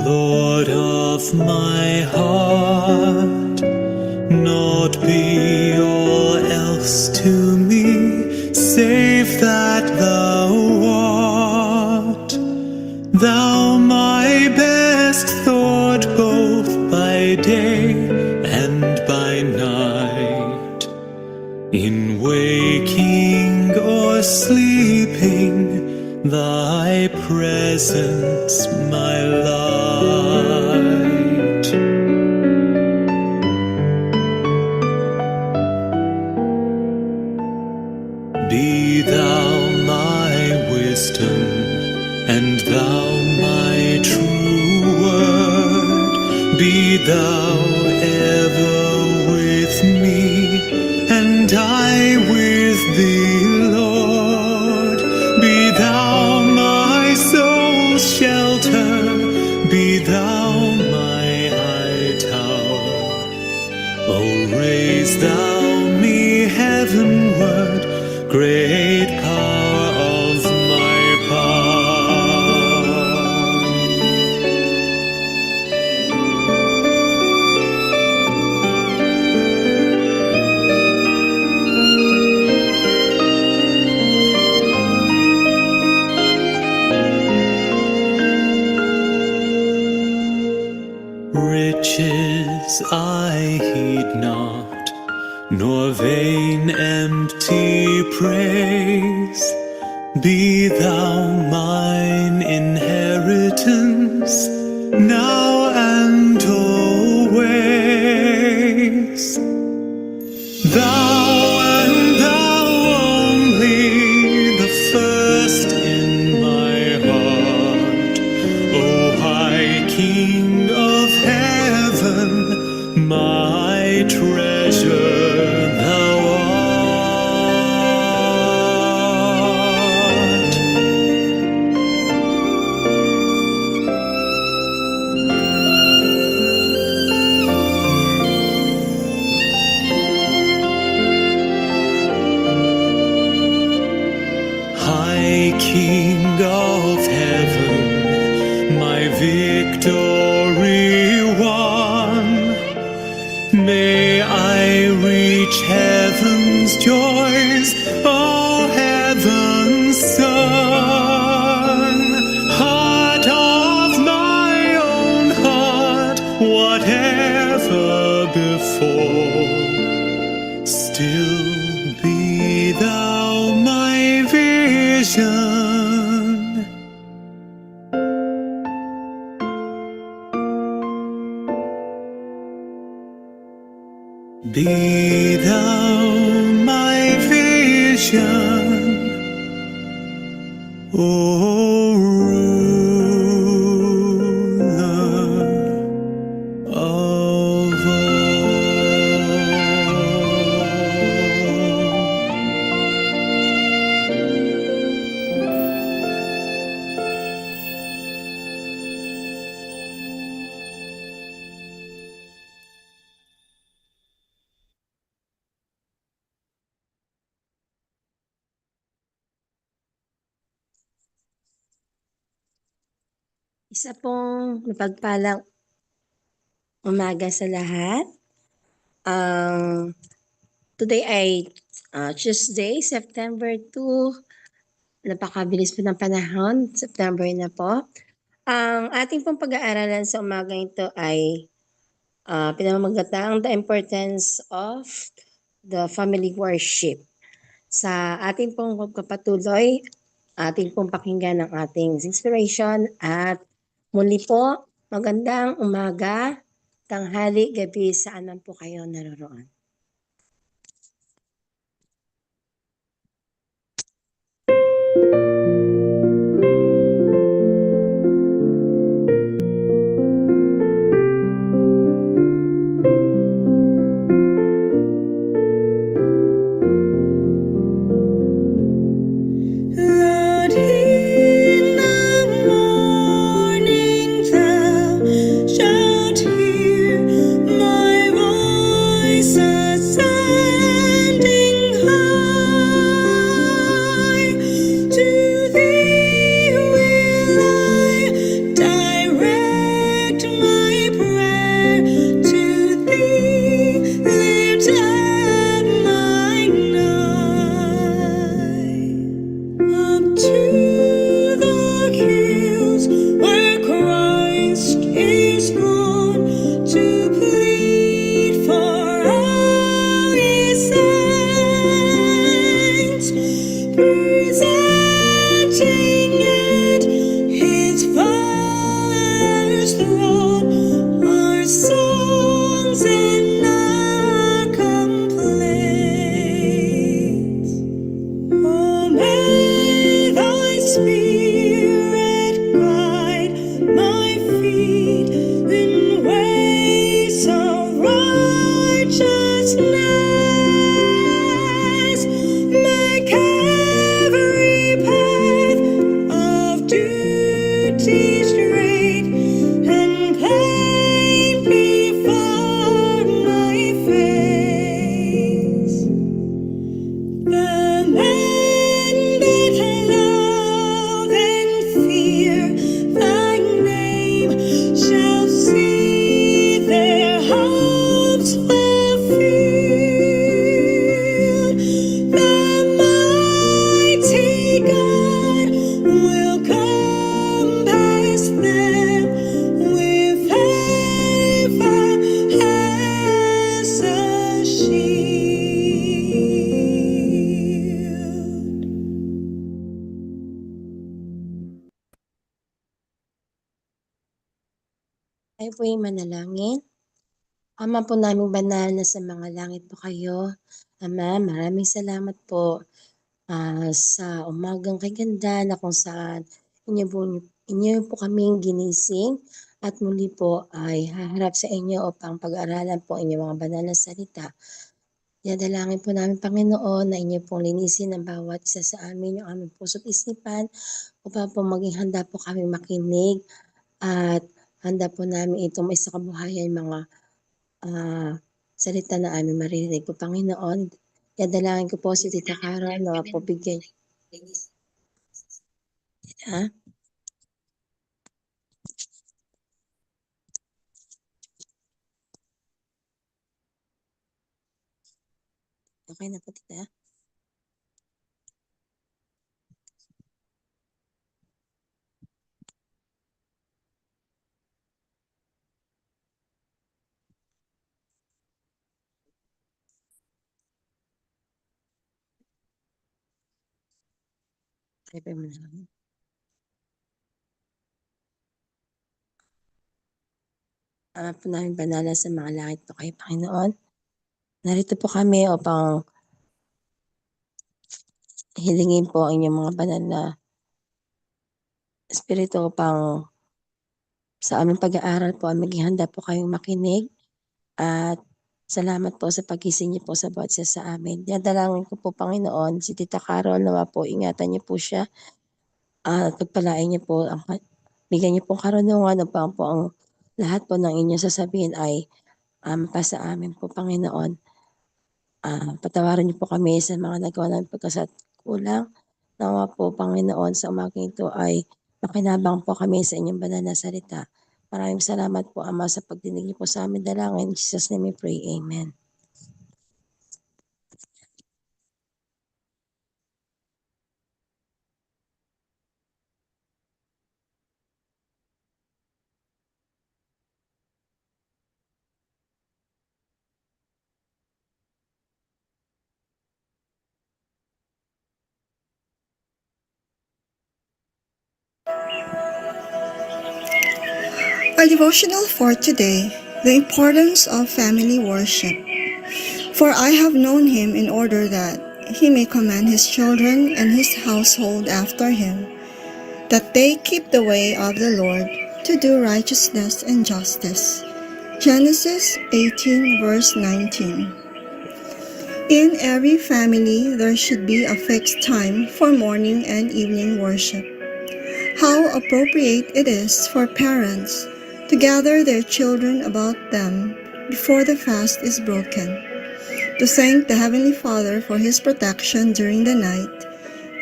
Lord of my heart, naught be all else to me, save that thou art. Thou my best thought both by day and by night, in waking or sleeping, thy presence my light. Be thou my wisdom, and thou my true word. Be thou ever with me, and I with thee, Lord. Be thou my soul's shelter, be thou my high tower. Oh, raise thou me heavenward, great power of my part. Riches I heed not, nor vain empty praise. Be thou mine inheritance, now and always. Thou and thou only, the first in my heart. O high King of heaven, my treasure thou art. High King of heaven, my victory won, may I reach heaven's joys, oh heaven's Son. Heart of my own heart, whatever before, still be thou my vision. Be thou my vision, O ruler of all. Isa pong mapagpalang umaga sa lahat. Today ay Tuesday, September 2. Napakabilis po ng panahon. September na po. Ang ating pong pag-aaralan sa umaga ito ay pinamamagatang the importance of the family worship. Sa ating pong pagpapatuloy, ating pong pakinggan ang ating inspiration at muli po, magandang umaga, tanghali, gabi, saan man po kayo naroroon. Lord, in the morning thou shalt hear my voice. Tayo po ay manalangin. Ama po naming banal na sa mga langit po kayo. Ama, maraming salamat po sa umagang kaganda na kung saan inyo po kaming ginising at muli po ay haharap sa inyo upang pag-aralan po inyong mga banal na salita. Dinadalangin po namin, Panginoon, na inyo pong linisin ang bawat isa sa amin, yung aming puso't isipan, upang po maging handa po kami makinig at handa po namin itong may sa kabuhayan mga salita na aming maririnig po, Panginoon. Dadalangin ko po si Tita Carol na po bigyan. Ha? Okay na po, Tita. Tayo po manalangin. Ama po namin banal sa mga langit po kayo, Panginoon. Narito po kami upang hilingin po ang inyong mga banal na espiritu upang sa aming pag-aaral po ay maging handa po kayong makinig at salamat po sa pagising niyo po sa bawat isa sa amin. Dadalangin ko po, Panginoon, si Tita Carol, nawa po ingatan niyo po siya at pagpalain niyo po, bigyan niyo po karunungan upang po ang lahat po ng inyong sasabihin ay mapasa amin po, Panginoon. Patawarin niyo po kami sa mga nagawa namin pagkasat kulang. Nawa po, Panginoon, sa umagang ito ay makinabang po kami sa inyong banal na salita. Maraming salamat po, Ama, sa pagdinig niyo po sa amin dalangin. In Jesus' name we pray. Amen. Our devotional for today, the importance of family worship. For I have known him in order that he may command his children and his household after him, that they keep the way of the Lord to do righteousness and justice. Genesis 18 verse 19. In every family, there should be a fixed time for morning and evening worship. How appropriate it is for parents to gather their children about them before the fast is broken, to thank the Heavenly Father for His protection during the night,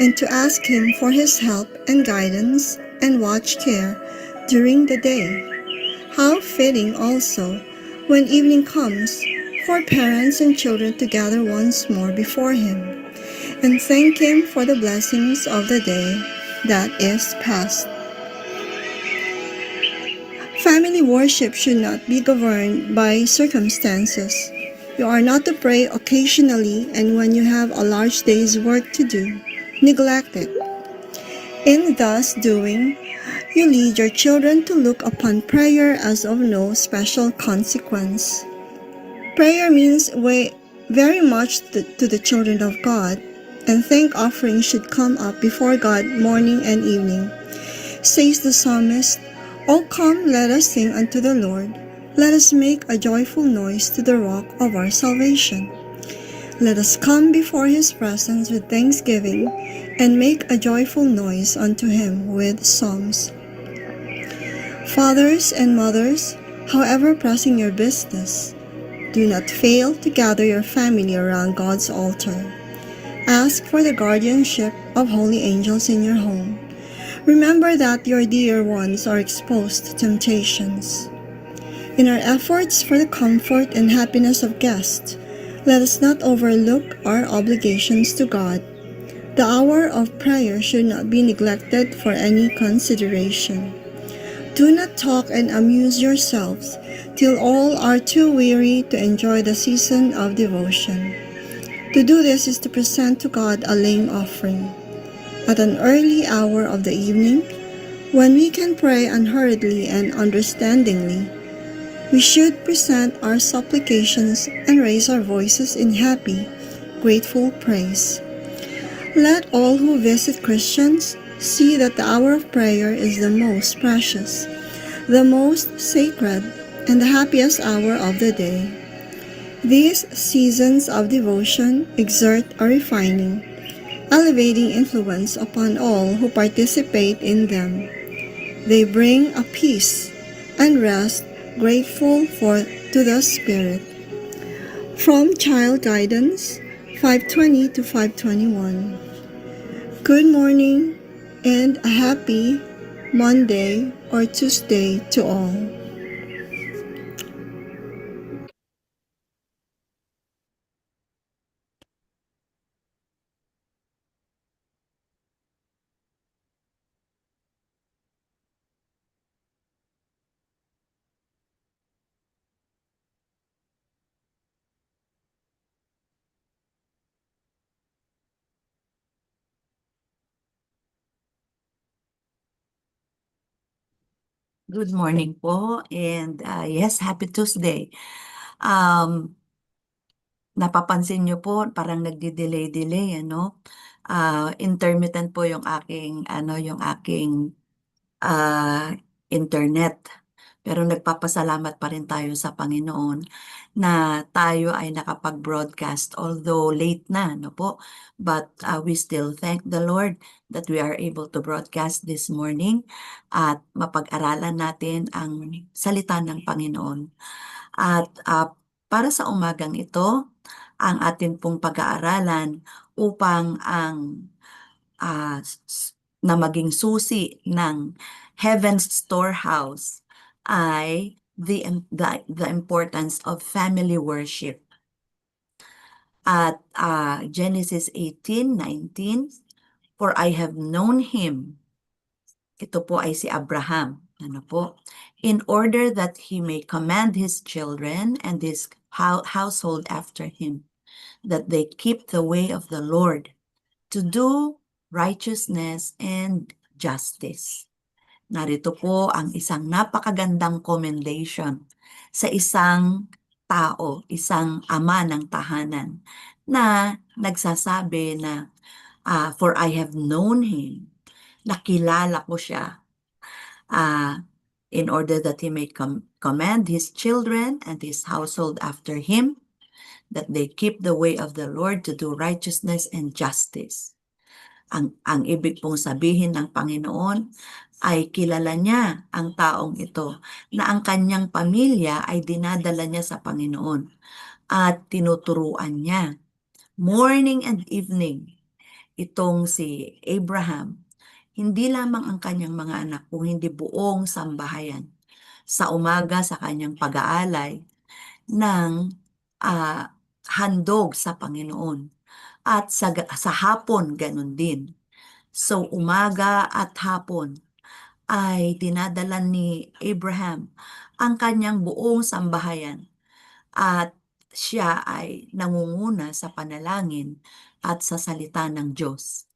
and to ask Him for His help and guidance and watch care during the day. How fitting also, when evening comes, for parents and children to gather once more before Him, and thank Him for the blessings of the day that is past. Family worship should not be governed by circumstances. You are not to pray occasionally and when you have a large day's work to do, neglect it. In thus doing, you lead your children to look upon prayer as of no special consequence. Prayer means very much to the children of God, and thank offerings should come up before God morning and evening. Says the psalmist, "O come, let us sing unto the Lord. Let us make a joyful noise to the rock of our salvation. Let us come before his presence with thanksgiving, and make a joyful noise unto him with psalms." Fathers and mothers, however pressing your business, do not fail to gather your family around God's altar. Ask for the guardianship of holy angels in your home. Remember that your dear ones are exposed to temptations. In our efforts for the comfort and happiness of guests, let us not overlook our obligations to God. The hour of prayer should not be neglected for any consideration. Do not talk and amuse yourselves till all are too weary to enjoy the season of devotion. To do this is to present to God a lame offering. At an early hour of the evening, when we can pray unhurriedly and understandingly, We should present our supplications and raise our voices in happy, grateful praise. Let all who visit Christians see that the hour of prayer is the most precious, the most sacred, and the happiest hour of the day. These seasons of devotion exert a refining, elevating influence upon all who participate in them. They bring a peace and rest grateful to the Spirit. From Child Guidance, 520 to 521. Good morning and a happy Monday or Tuesday to all. Good morning po and yes, happy Tuesday. Um, Napapansin niyo po parang nagde-delay-delay ano? Intermittent po yung aking ah, internet. Pero nagpapasalamat pa rin tayo sa Panginoon na tayo ay nakapag-broadcast although late na, no po? But we still thank the Lord that we are able to broadcast this morning at mapag-aralan natin ang salita ng Panginoon. At para sa umagang ito, ang atin pong pag-aaralan upang ang na maging susi ng Heaven's Storehouse ay the importance of family worship. At Genesis 18:19, for I have known him. Ito po ay si Abraham. Ano po? In order that he may command his children and his household after him, that they keep the way of the Lord, to do righteousness and justice. Narito po ang isang napakagandang commendation sa isang tao, isang ama ng tahanan na nagsasabi na for I have known him, nakilala ko siya in order that he may command his children and his household after him, that they keep the way of the Lord to do righteousness and justice. Ang ibig pong sabihin ng Panginoon ay kilala niya ang taong ito na ang kanyang pamilya ay dinadala niya sa Panginoon at tinuturuan niya morning and evening itong si Abraham, hindi lamang ang kanyang mga anak kung hindi buong sambahayan sa umaga sa kanyang pag-aalay ng handog sa Panginoon. At sa hapon, ganun din. So, umaga at hapon ay dinadala ni Abraham ang kanyang buong sambahayan at siya ay nangunguna sa panalangin at sa salita ng Diyos.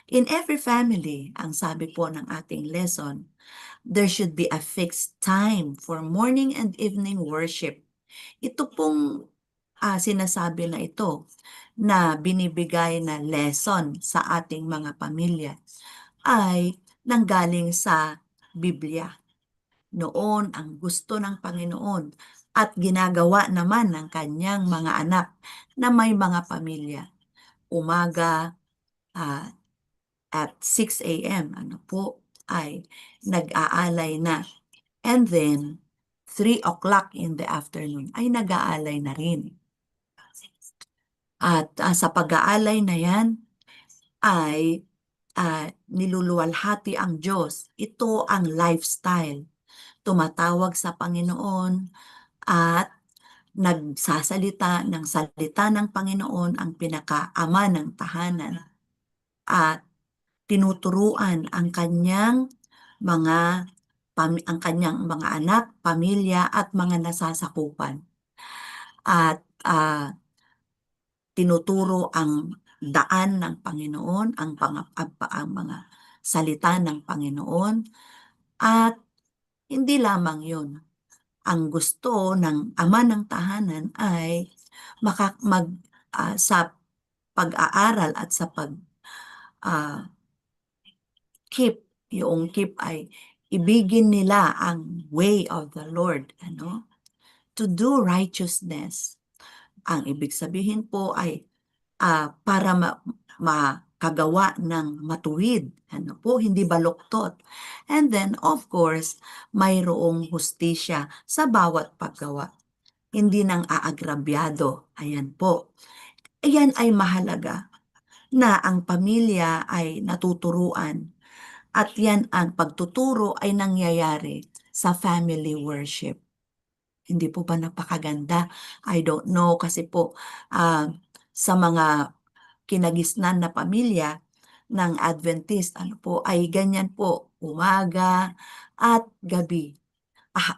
In every family, ang sabi po ng ating lesson, there should be a fixed time for morning and evening worship. Ito pong sinasabi na ito na binibigay na lesson sa ating mga pamilya ay nanggaling sa Biblia. Noon ang gusto ng Panginoon at ginagawa naman ng kanyang mga anak na may mga pamilya. Umaga at 6 a.m. ay nag-aalay na. And then 3 o'clock in the afternoon ay nag-aalay na rin. At sa pag-aalay na yan ay niluluwalhati ang Diyos. Ito ang lifestyle. Tumatawag sa Panginoon at nagsasalita ng salita ng Panginoon ang pinakaama ng tahanan at tinuturuan ang kanyang mga anak, pamilya at mga nasasakupan. At tinuturo ang daan ng Panginoon, ang mga salita ng Panginoon, at hindi lamang yun, ang gusto ng ama ng tahanan ay sa pag-aaral at sa ah, yung keep ay ibigin nila ang way of the Lord, to do righteousness. Ang ibig sabihin po ay para makagawa ng matuwid, hindi baluktot. And then, of course, mayroong hustisya sa bawat paggawa. Hindi nang aagrabyado. Ayan po. Ayan ay mahalaga na ang pamilya ay natuturuan at yan ang pagtuturo ay nangyayari sa family worship. Hindi po ba napakaganda? I don't know kasi po sa mga kinagisnan na pamilya ng Adventist, ay ganyan po, umaga at gabi.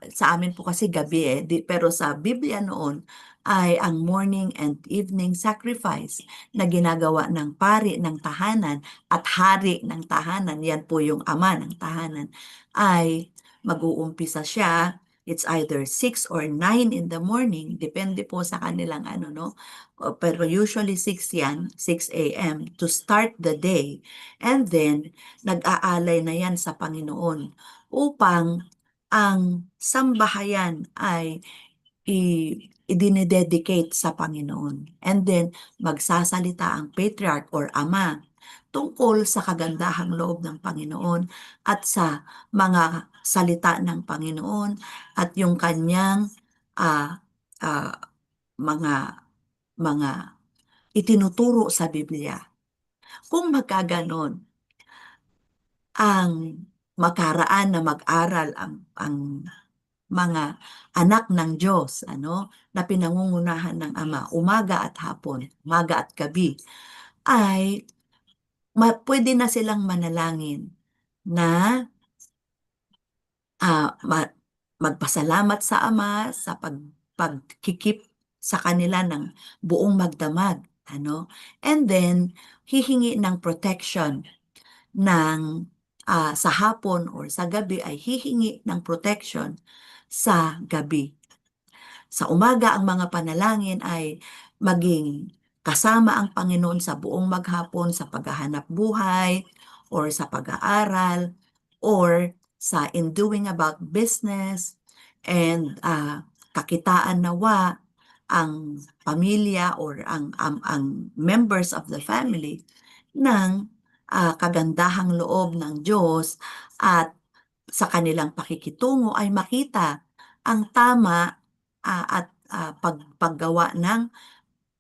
Sa amin po kasi gabi pero sa Biblia noon ay ang morning and evening sacrifice na ginagawa ng pari ng tahanan at hari ng tahanan, yan po yung ama ng tahanan, ay mag-uumpisa siya. It's either 6 or 9 in the morning, depende po sa kanilang pero usually 6 yan, 6 a.m. to start the day. And then, nag-aalay na yan sa Panginoon upang ang sambahayan ay idinededicate sa Panginoon. And then, magsasalita ang patriarch or ama tungkol sa kagandahang loob ng Panginoon at sa mga salita ng Panginoon at yung kanyang ah, ah, mga mga itinuturo sa Biblia. Kung magkaganon, ang makaraan na mag-aral ang mga anak ng Diyos, na pinangungunahan ng Ama, umaga at hapon, umaga at gabi, ay pwede na silang manalangin na magpasalamat sa Ama sa pagkikip sa kanila ng buong magdamag, and then hihingi ng protection ng sa hapon or sa gabi ay hihingi ng protection sa gabi. Sa umaga, ang mga panalangin ay maging kasama ang Panginoon sa buong maghapon sa paghahanap buhay or sa pag-aaral or sa in doing about business and kakitaan nawa ang pamilya or ang members of the family ng kagandahang loob ng Diyos at sa kanilang pakikitungo ay makita ang tama at paggawa ng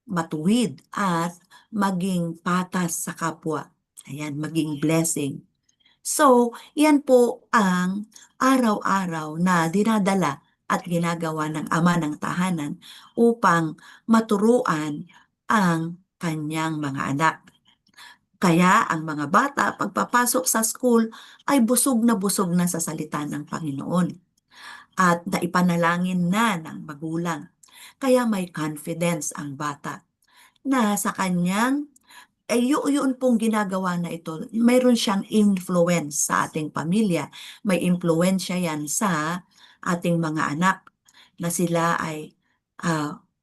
matuwid at maging patas sa kapwa. Ayan, maging blessing. So, yan po ang araw-araw na dinadala at ginagawa ng ama ng tahanan upang maturuan ang kanyang mga anak. Kaya ang mga bata pagpapasok sa school ay busog na sa salita ng Panginoon at naipanalangin na ng magulang. Kaya may confidence ang bata na sa kanyang yun pong ginagawa na ito, mayroon siyang influence sa ating pamilya. May impluensya yan sa ating mga anak na sila ay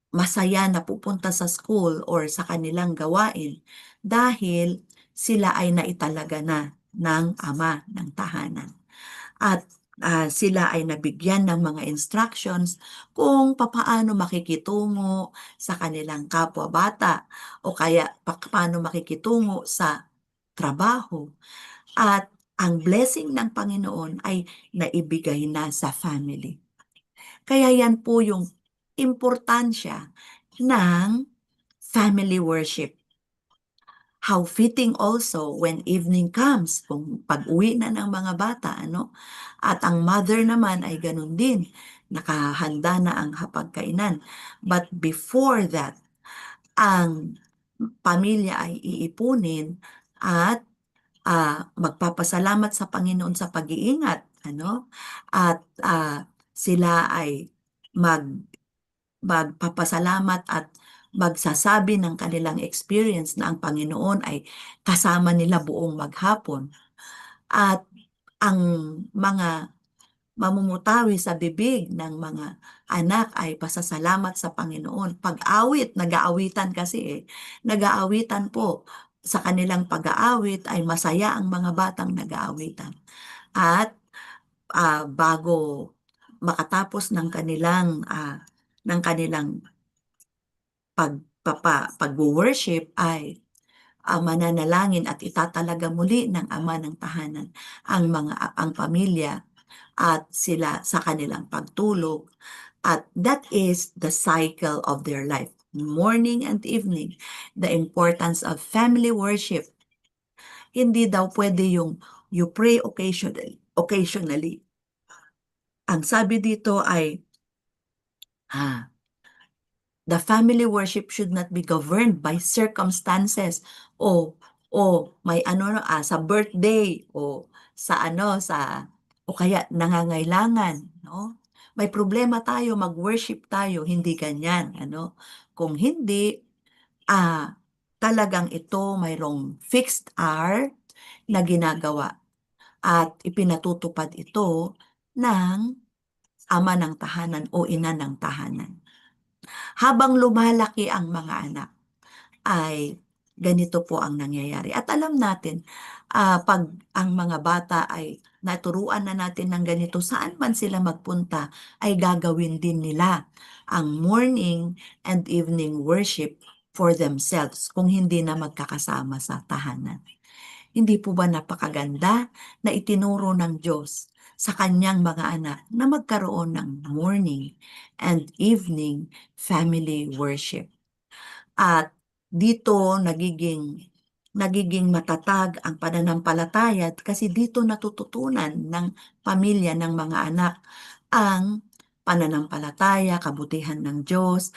masaya na pupunta sa school or sa kanilang gawain dahil sila ay naitalaga na ng ama ng tahanan. At sila ay nabigyan ng mga instructions kung paano makikitungo sa kanilang kapwa-bata o kaya paano makikitungo sa trabaho. At ang blessing ng Panginoon ay naibigay na sa family. Kaya yan po yung importansya ng family worship. How fitting also when evening comes, kung pag-uwi na ng mga bata, at ang mother naman ay ganun din, nakahanda na ang hapagkainan. But before that, ang pamilya ay iipunin at magpapasalamat sa Panginoon sa pag-iingat, at sila ay magpapasalamat at magsasabi ng kanilang experience na ang Panginoon ay kasama nila buong maghapon. At ang mga mamumutawi sa bibig ng mga anak ay pasasalamat sa Panginoon. Pag-awit, nag-aawitan kasi nag-aawitan po. Sa kanilang pag-aawit ay masaya ang mga batang nag-aawitan. At bago makatapos ng kanilang pag-worship ay mananalangin at itatalaga muli ng ama ng tahanan ang pamilya at sila sa kanilang pagtulog. At that is the cycle of their life. Morning and evening, the importance of family worship. Hindi daw pwede yung you pray occasionally. Ang sabi dito ay, the family worship should not be governed by circumstances o may sa birthday o o kaya nangangailangan, no? May problema tayo, mag-worship tayo, hindi ganyan, Kung hindi, talagang ito mayroong fixed hour na ginagawa at ipinatutupad ito ng ama ng tahanan o ina ng tahanan. Habang lumalaki ang mga anak, ay ganito po ang nangyayari. At alam natin, pag ang mga bata ay naturuan na natin ng ganito, saan man sila magpunta, ay gagawin din nila ang morning and evening worship for themselves kung hindi na magkakasama sa tahanan. Hindi po ba napakaganda na itinuro ng Diyos sa kanyang mga anak na magkaroon ng morning and evening family worship? At dito nagiging matatag ang pananampalataya kasi dito natututunan ng pamilya ng mga anak ang pananampalataya, kabutihan ng Diyos,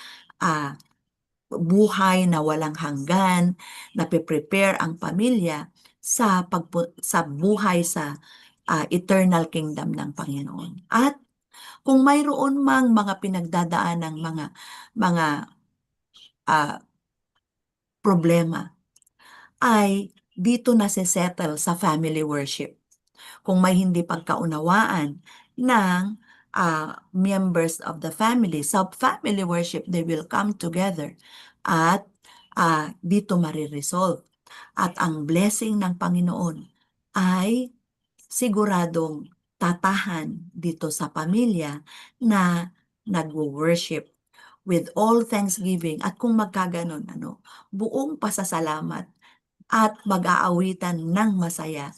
buhay na walang hanggan, nape-prepare ang pamilya sa buhay sa eternal kingdom ng Panginoon. At kung mayroon mang mga pinagdadaan ng mga problema, ay dito nase-settle sa family worship. Kung may hindi pagkaunawaan ng members of the family, sa family worship, they will come together at dito mariresolve. At ang blessing ng Panginoon ay siguradong tatahan dito sa pamilya na nag-worship with all thanksgiving at kung magkaganon, buong pasasalamat at mag-aawitan ng masaya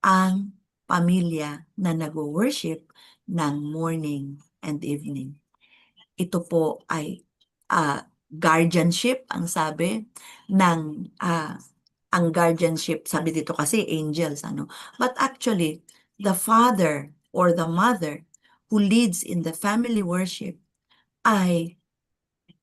ang pamilya na nag-worship ng morning and evening. Ito po ay guardianship, ang sabi ng ang guardianship, sabi dito kasi angels, but actually the father or the mother who leads in the family worship ay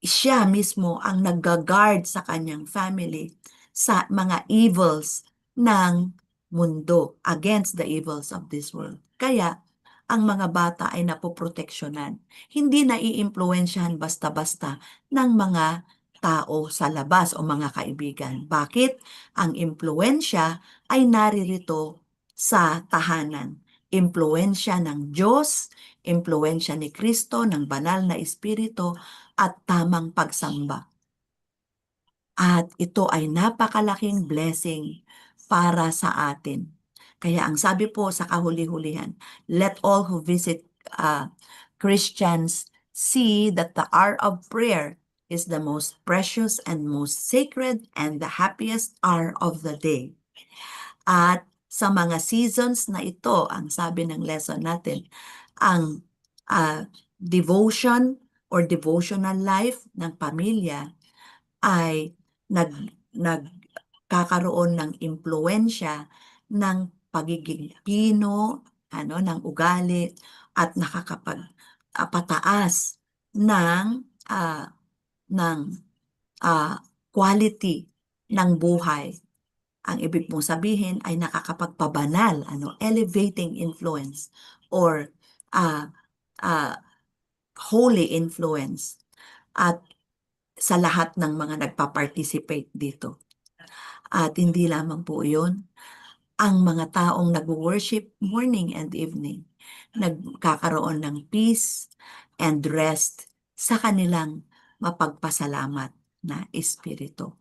siya mismo ang nag-guard sa kanyang family sa mga evils ng mundo, against the evils of this world. Kaya ang mga bata ay napoproteksyonan. Hindi naiimpluwensyahan basta-basta ng mga tao sa labas o mga kaibigan. Bakit? Ang impluwensya ay naririto sa tahanan. Impluwensya ng Diyos, impluwensya ni Kristo, ng banal na Espiritu, at tamang pagsamba. At ito ay napakalaking blessing para sa atin. Kaya ang sabi po sa kahuli-hulihan, let all who visit Christians see that the hour of prayer is the most precious and most sacred and the happiest hour of the day. At sa mga seasons na ito, ang sabi ng lesson natin, ang devotion or devotional life ng pamilya ay nagkakaroon ng impluwensya ng pagiging pino, ng ugali at nakakapagpataas ng quality ng buhay. Ang ibig mong sabihin ay nakakapagpabanal, elevating influence or holy influence at sa lahat ng mga nagpa-participate dito. At hindi lamang po yun, ang mga taong nag-worship morning and evening nagkakaroon ng peace and rest sa kanilang mapagpasalamat na espiritu.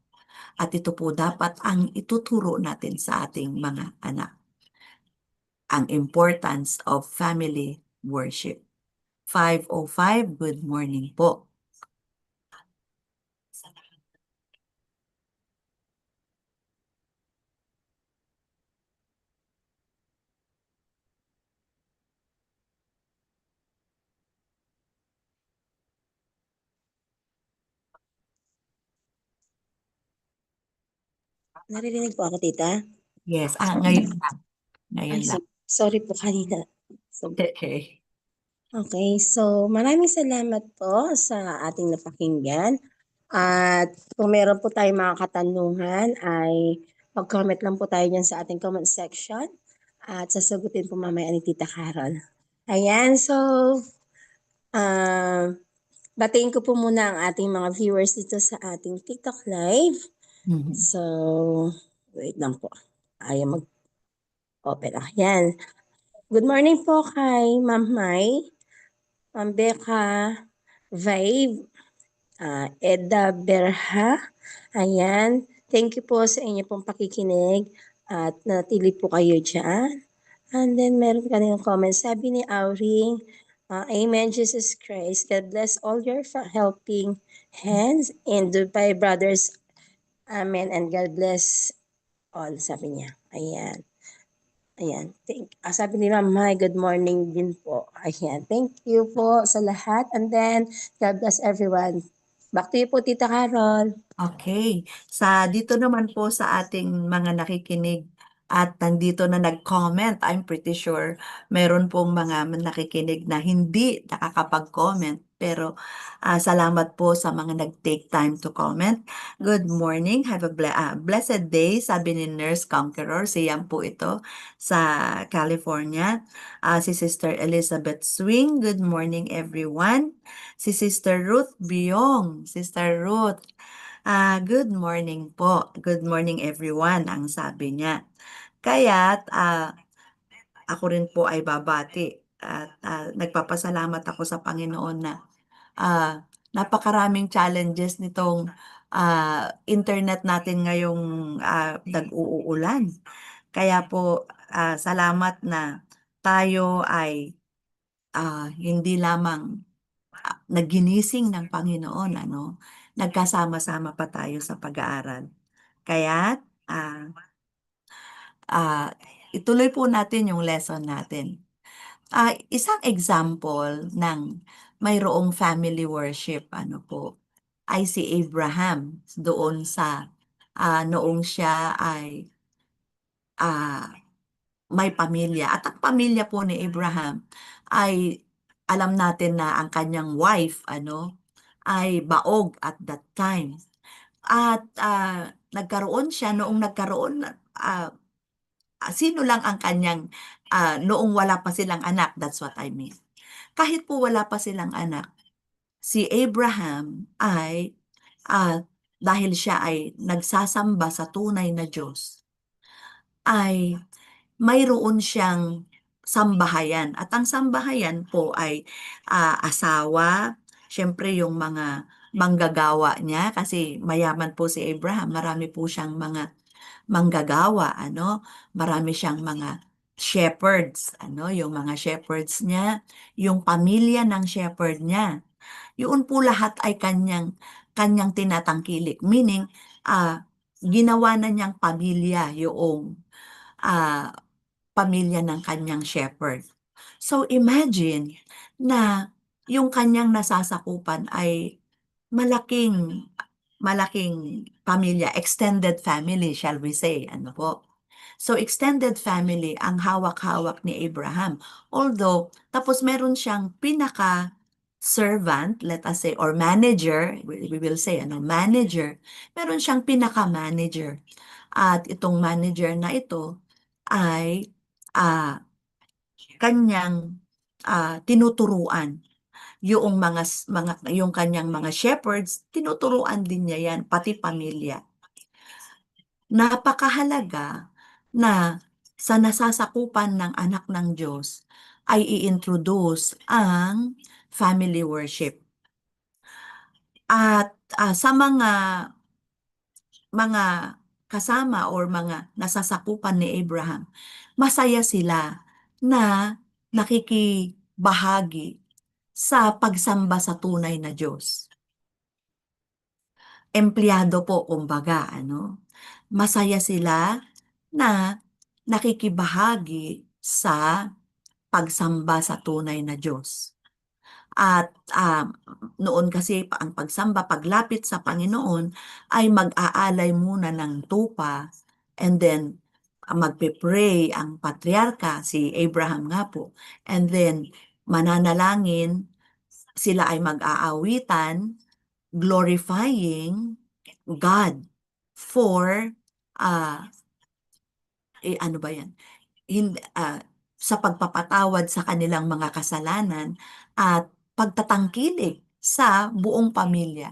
At ito po dapat ang ituturo natin sa ating mga anak. Ang importance of family worship. 5:05, good morning po. Naririnig po ako, tita? Yes, ngayon lang. Ngayon lang. Sorry po kanina. So, Okay. okay, so maraming salamat po sa ating napakinggan. At kung meron po tayong mga katanungan ay mag-comment lang po tayo dyan sa ating comment section at sasagutin po mamaya ni Tita Carol. Ayan, so batiin ko po muna ang ating mga viewers dito sa ating TikTok Live. Mhm. So, wait lang po. Ayaw mag-open. Ayan. Good morning po kay Ma'am Mai, Ma'am Becca, Vibe, Edda Berha. Ayan. Thank you po sa inyo pong pakikinig at natili po kayo dyan. And then meron kanilang comment. Sabi ni Auring, Amen, Jesus Christ. God bless all your helping hands in Dubai, brothers. Amen. And God bless all, sabi niya. Ayan. Ayan. Sabi ni Ma'am, hi, good morning din po. Ayan. Thank you po sa lahat. And then, God bless everyone. Back to you po, Tita Carol. Okay. Dito naman po sa ating mga nakikinig at nandito na nag-comment, I'm pretty sure meron pong mga nakikinig na hindi nakakapag-comment. Pero salamat po sa mga nag-take time to comment. Good morning. Have a blessed day, sabi ni Nurse Conqueror. Siyan po ito sa California. Si Sister Elizabeth Swing. Good morning, everyone. Si Sister Ruth Biong. Sister Ruth, good morning po. Good morning everyone, ang sabi niya. Kaya't ako rin po ay babati at nagpapasalamat ako sa Panginoon na napakaraming challenges nitong internet natin ngayong nag-uulan. Kaya po salamat na tayo ay hindi lamang naginising ng Panginoon, nagkasama-sama pa tayo sa pag-aaral. Kaya ituloy po natin yung lesson natin. Isang example ng mayroong family worship, ay si Abraham doon sa noong siya ay may pamilya. At ang pamilya po ni Abraham ay alam natin na ang kanyang wife ay baog at that time. At nagkaroon siya noong sino lang ang kanyang noong wala pa silang anak, that's what I mean. Kahit po wala pa silang anak, si Abraham ay dahil siya ay nagsasamba sa tunay na Diyos, ay mayroon siyang sambahayan. At ang sambahayan po ay asawa, syempre yung mga manggagawa niya kasi mayaman po si Abraham, marami po siyang mga manggagawa, marami siyang mga shepherds, yung mga shepherds niya, yung pamilya ng shepherd niya. Yun po lahat ay kanyang tinatangkilik, meaning ginawa na niyang pamilya yung pamilya ng kanyang shepherd. So imagine na yung kanyang nasasakupan ay malaking pamilya, extended family, shall we say, po. So extended family ang hawak-hawak ni Abraham. Although, tapos meron siyang servant, let us say, or manager, we will say, manager. Meron siyang pinaka-manager. At itong manager na ito ay kanyang tinuturuan yung yung kanyang mga shepherds, tinuturuan din niya yan, pati pamilya. Napakahalaga na sa nasasakupan ng anak ng Diyos ay i-introduce ang family worship. At sa mga kasama or mga nasasakupan ni Abraham, masaya sila na nakikibahagi sa pagsamba sa tunay na Diyos. Empleyado po, kumbaga, ano? Masaya sila na nakikibahagi sa pagsamba sa tunay na Diyos. At noon kasi ang pagsamba, paglapit sa Panginoon, ay mag-aalay muna ng tupa and then magpe-pray ang patriarka, si Abraham nga po. And then mananalangin, sila ay mag-aawitan, glorifying God for ano ba yan? Sa pagpapatawad sa kanilang mga kasalanan at pagtatangkilik sa buong pamilya.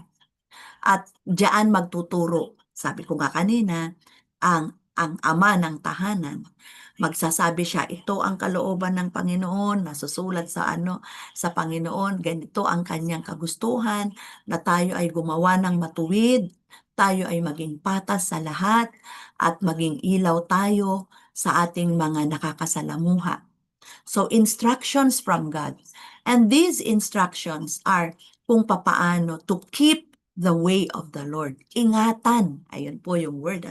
At diyan magtuturo, sabi ko nga kanina, ang ama ng tahanan. Magsasabi siya, ito ang kalooban ng Panginoon, nasusulat sa sa Panginoon, ganito ang kanyang kagustuhan, na tayo ay gumawa ng matuwid, tayo ay maging patas sa lahat, at maging ilaw tayo sa ating mga nakakasalamuha. So, instructions from God. And these instructions are kung papaano to keep the way of the Lord. Ingatan, ayun po yung word,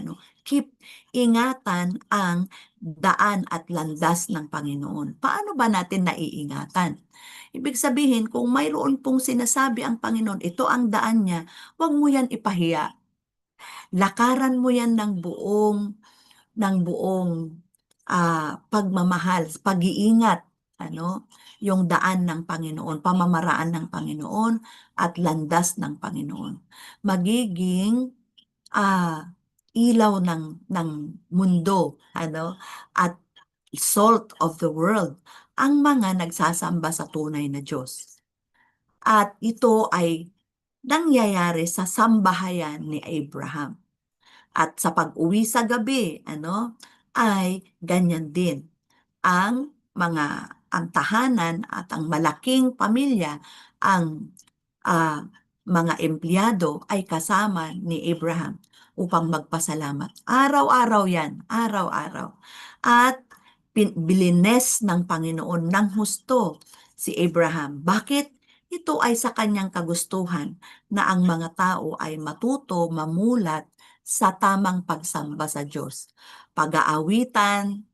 keep, ingatan ang daan at landas ng Panginoon. Paano ba natin naiingatan? Ibig sabihin, kung mayroon pong sinasabi ang Panginoon, ito ang daan niya, huwag mo yan ipahiya. Lakaran mo yan ng buong pagmamahal, pag-iingat, yung daan ng Panginoon, pamamaraan ng Panginoon at landas ng Panginoon. Magiging ilaw ng mundo, at salt of the world ang mga nagsasamba sa tunay na Diyos. At ito ay nangyayari sa sambahayan ni Abraham. At sa pag-uwi sa gabi, ay ganyan din. Ang tahanan at ang malaking pamilya, ang mga empleyado ay kasama ni Abraham upang magpasalamat. Araw-araw yan, araw-araw. At bilines ng Panginoon ng husto si Abraham. Bakit? Ito ay sa kanyang kagustuhan na ang mga tao ay matuto, mamulat sa tamang pagsamba sa Diyos. Pag-aawitan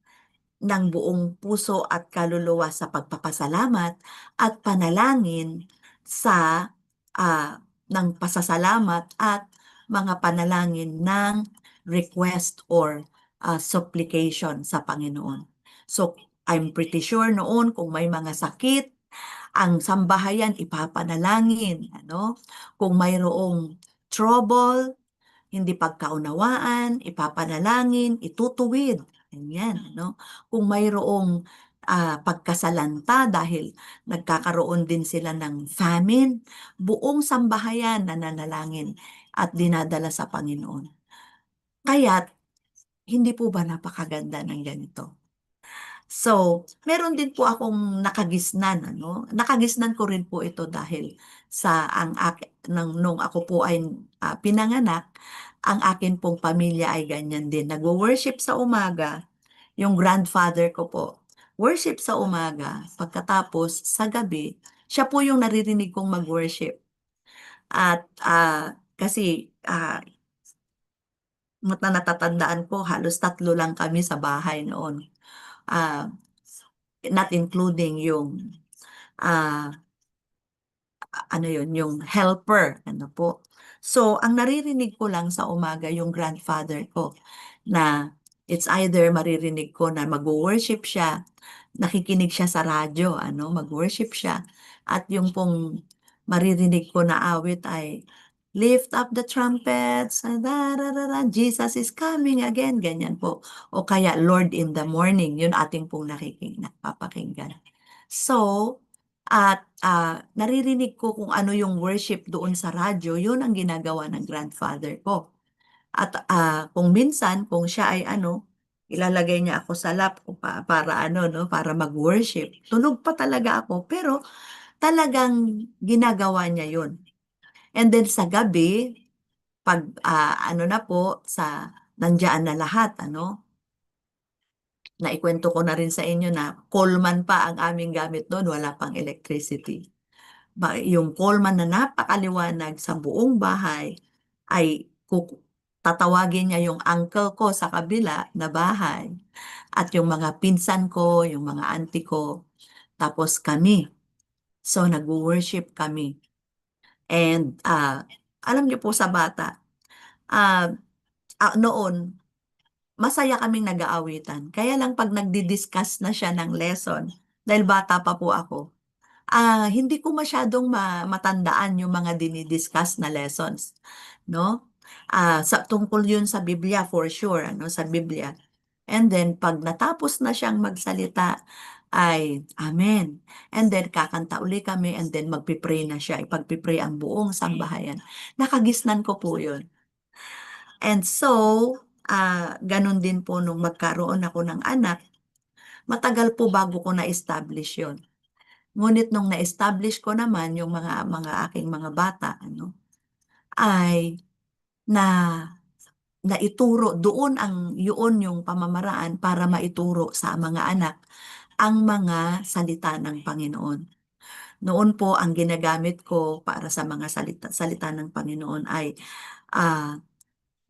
ng buong puso at kaluluwa sa pagpapasalamat at panalangin ng pasasalamat at mga panalangin ng request or supplication sa Panginoon. So, I'm pretty sure noon kung may mga sakit, ang sambahayan ipapanalangin. Kung mayroong trouble, hindi pagkaunawaan, ipapanalangin, itutuwid. Ganyan, Kung mayroong pagkasalanta dahil nagkakaroon din sila ng famine, buong sambahayan nananalangin at dinadala sa Panginoon. Kaya't, hindi po ba napakaganda ng ganito? So, meron din po akong nakagisnan, Nakagisnan ko rin po ito dahil sa nung ako po ay pinanganak, ang akin pong pamilya ay ganyan din. Nagwo-worship sa umaga, yung grandfather ko po. Worship sa umaga, pagkatapos sa gabi, siya po yung naririnig kong mag-worship. At kasi natatandaan ko, halos 3 lang kami sa bahay noon. Not including yung yung helper, po. So, ang naririnig ko lang sa umaga yung grandfather ko na it's either maririnig ko na mag-worship siya, nakikinig siya sa radyo, mag-worship siya, at yung pong maririnig ko na awit ay lift up the trumpets, Jesus is coming again, ganyan po. O kaya Lord in the morning, yun ating pong napapakinggan. So, at naririnig ko kung ano yung worship doon sa radyo, yun ang ginagawa ng grandfather ko. At kung minsan, kung siya ay ilalagay niya ako sa lap ko para ano 'no, para mag-worship. Tulog pa talaga ako, pero talagang ginagawa niya 'yun. And then sa gabi, 'pag, ano na po nandiyan na lahat ano, naikwento ko na rin sa inyo na Coleman pa ang aming gamit no'n, wala pang electricity. Yung Coleman na napakaliwanag sa buong bahay ay tatawagin niya yung uncle ko sa kabila na bahay at yung mga pinsan ko, yung mga auntie ko, tapos kami. So nagwo-worship kami and, alam niyo po sa bata, ah, noon masaya kaming nag-aawitan. Kaya lang 'pag nagdi-discuss na siya ng lesson, dahil bata pa po ako, hindi ko masyadong matandaan yung mga dini-discuss na lessons, 'no? Tungkol yun sa Biblia for sure ano, sa Biblia. And then 'pag natapos na siyang magsalita ay amen, and then kakanta uli kami and then magpe-pray na siya, ipagpe-pray ang buong sambahayan. Nakagisnan ko po yun. And so, gano'n din po nung magkaroon ako ng anak, matagal po bago ko na-establish yun. Ngunit nung na-establish ko naman yung mga aking mga bata ano, ay na naituro doon yun yung pamamaraan para maituro sa mga anak ang mga salita ng Panginoon. Noon po ang ginagamit ko para sa mga salita ng Panginoon ay, ah,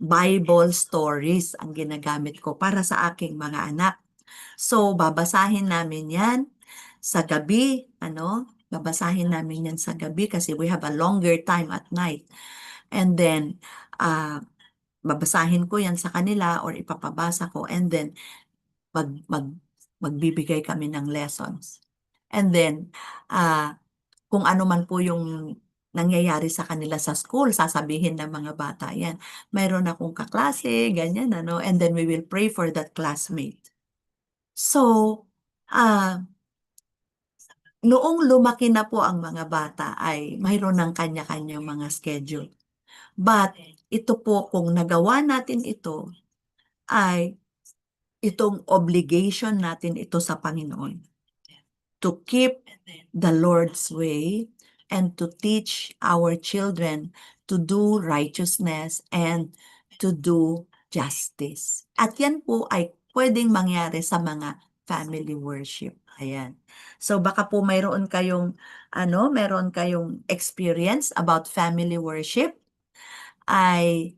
Bible stories ang ginagamit ko para sa aking mga anak. So, babasahin namin 'yan sa gabi ano, babasahin namin 'yan sa gabi kasi we have a longer time at night. And then, babasahin ko 'yan sa kanila or ipapabasa ko and then mag mag magbibigay kami ng lessons. And then, kung ano man po yung nangyayari sa kanila sa school, sasabihin ng mga bata 'yan, "Mayroon akong kaklase," ganyan ano, and then we will pray for that classmate. So, ah, noong lumaki na po ang mga bata ay mayroon ng kanya-kanyang mga schedule. But ito po kung nagawa natin ito ay itong obligation natin ito sa Panginoon. To keep the Lord's way and to teach our children to do righteousness and to do justice. At yan po ay pwedeng mangyari sa mga family worship. Ayan. So baka po meron kayong experience about family worship ay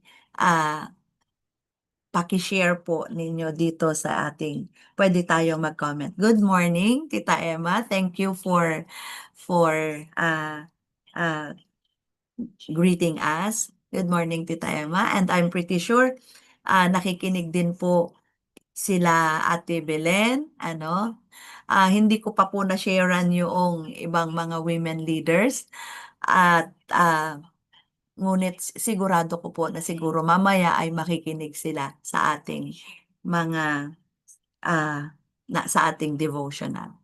paki-share po ninyo dito sa pwede tayong mag-comment. Good morning, Tita Emma. Thank you for greeting us. Good morning, Tita Emma. And I'm pretty sure nakikinig din po sila Ate Belen, ano. Hindi ko pa po na-sharean yung ibang mga women leaders at ngunit sigurado ko po na siguro mamaya ay makikinig sila sa ating mga sa ating devotional.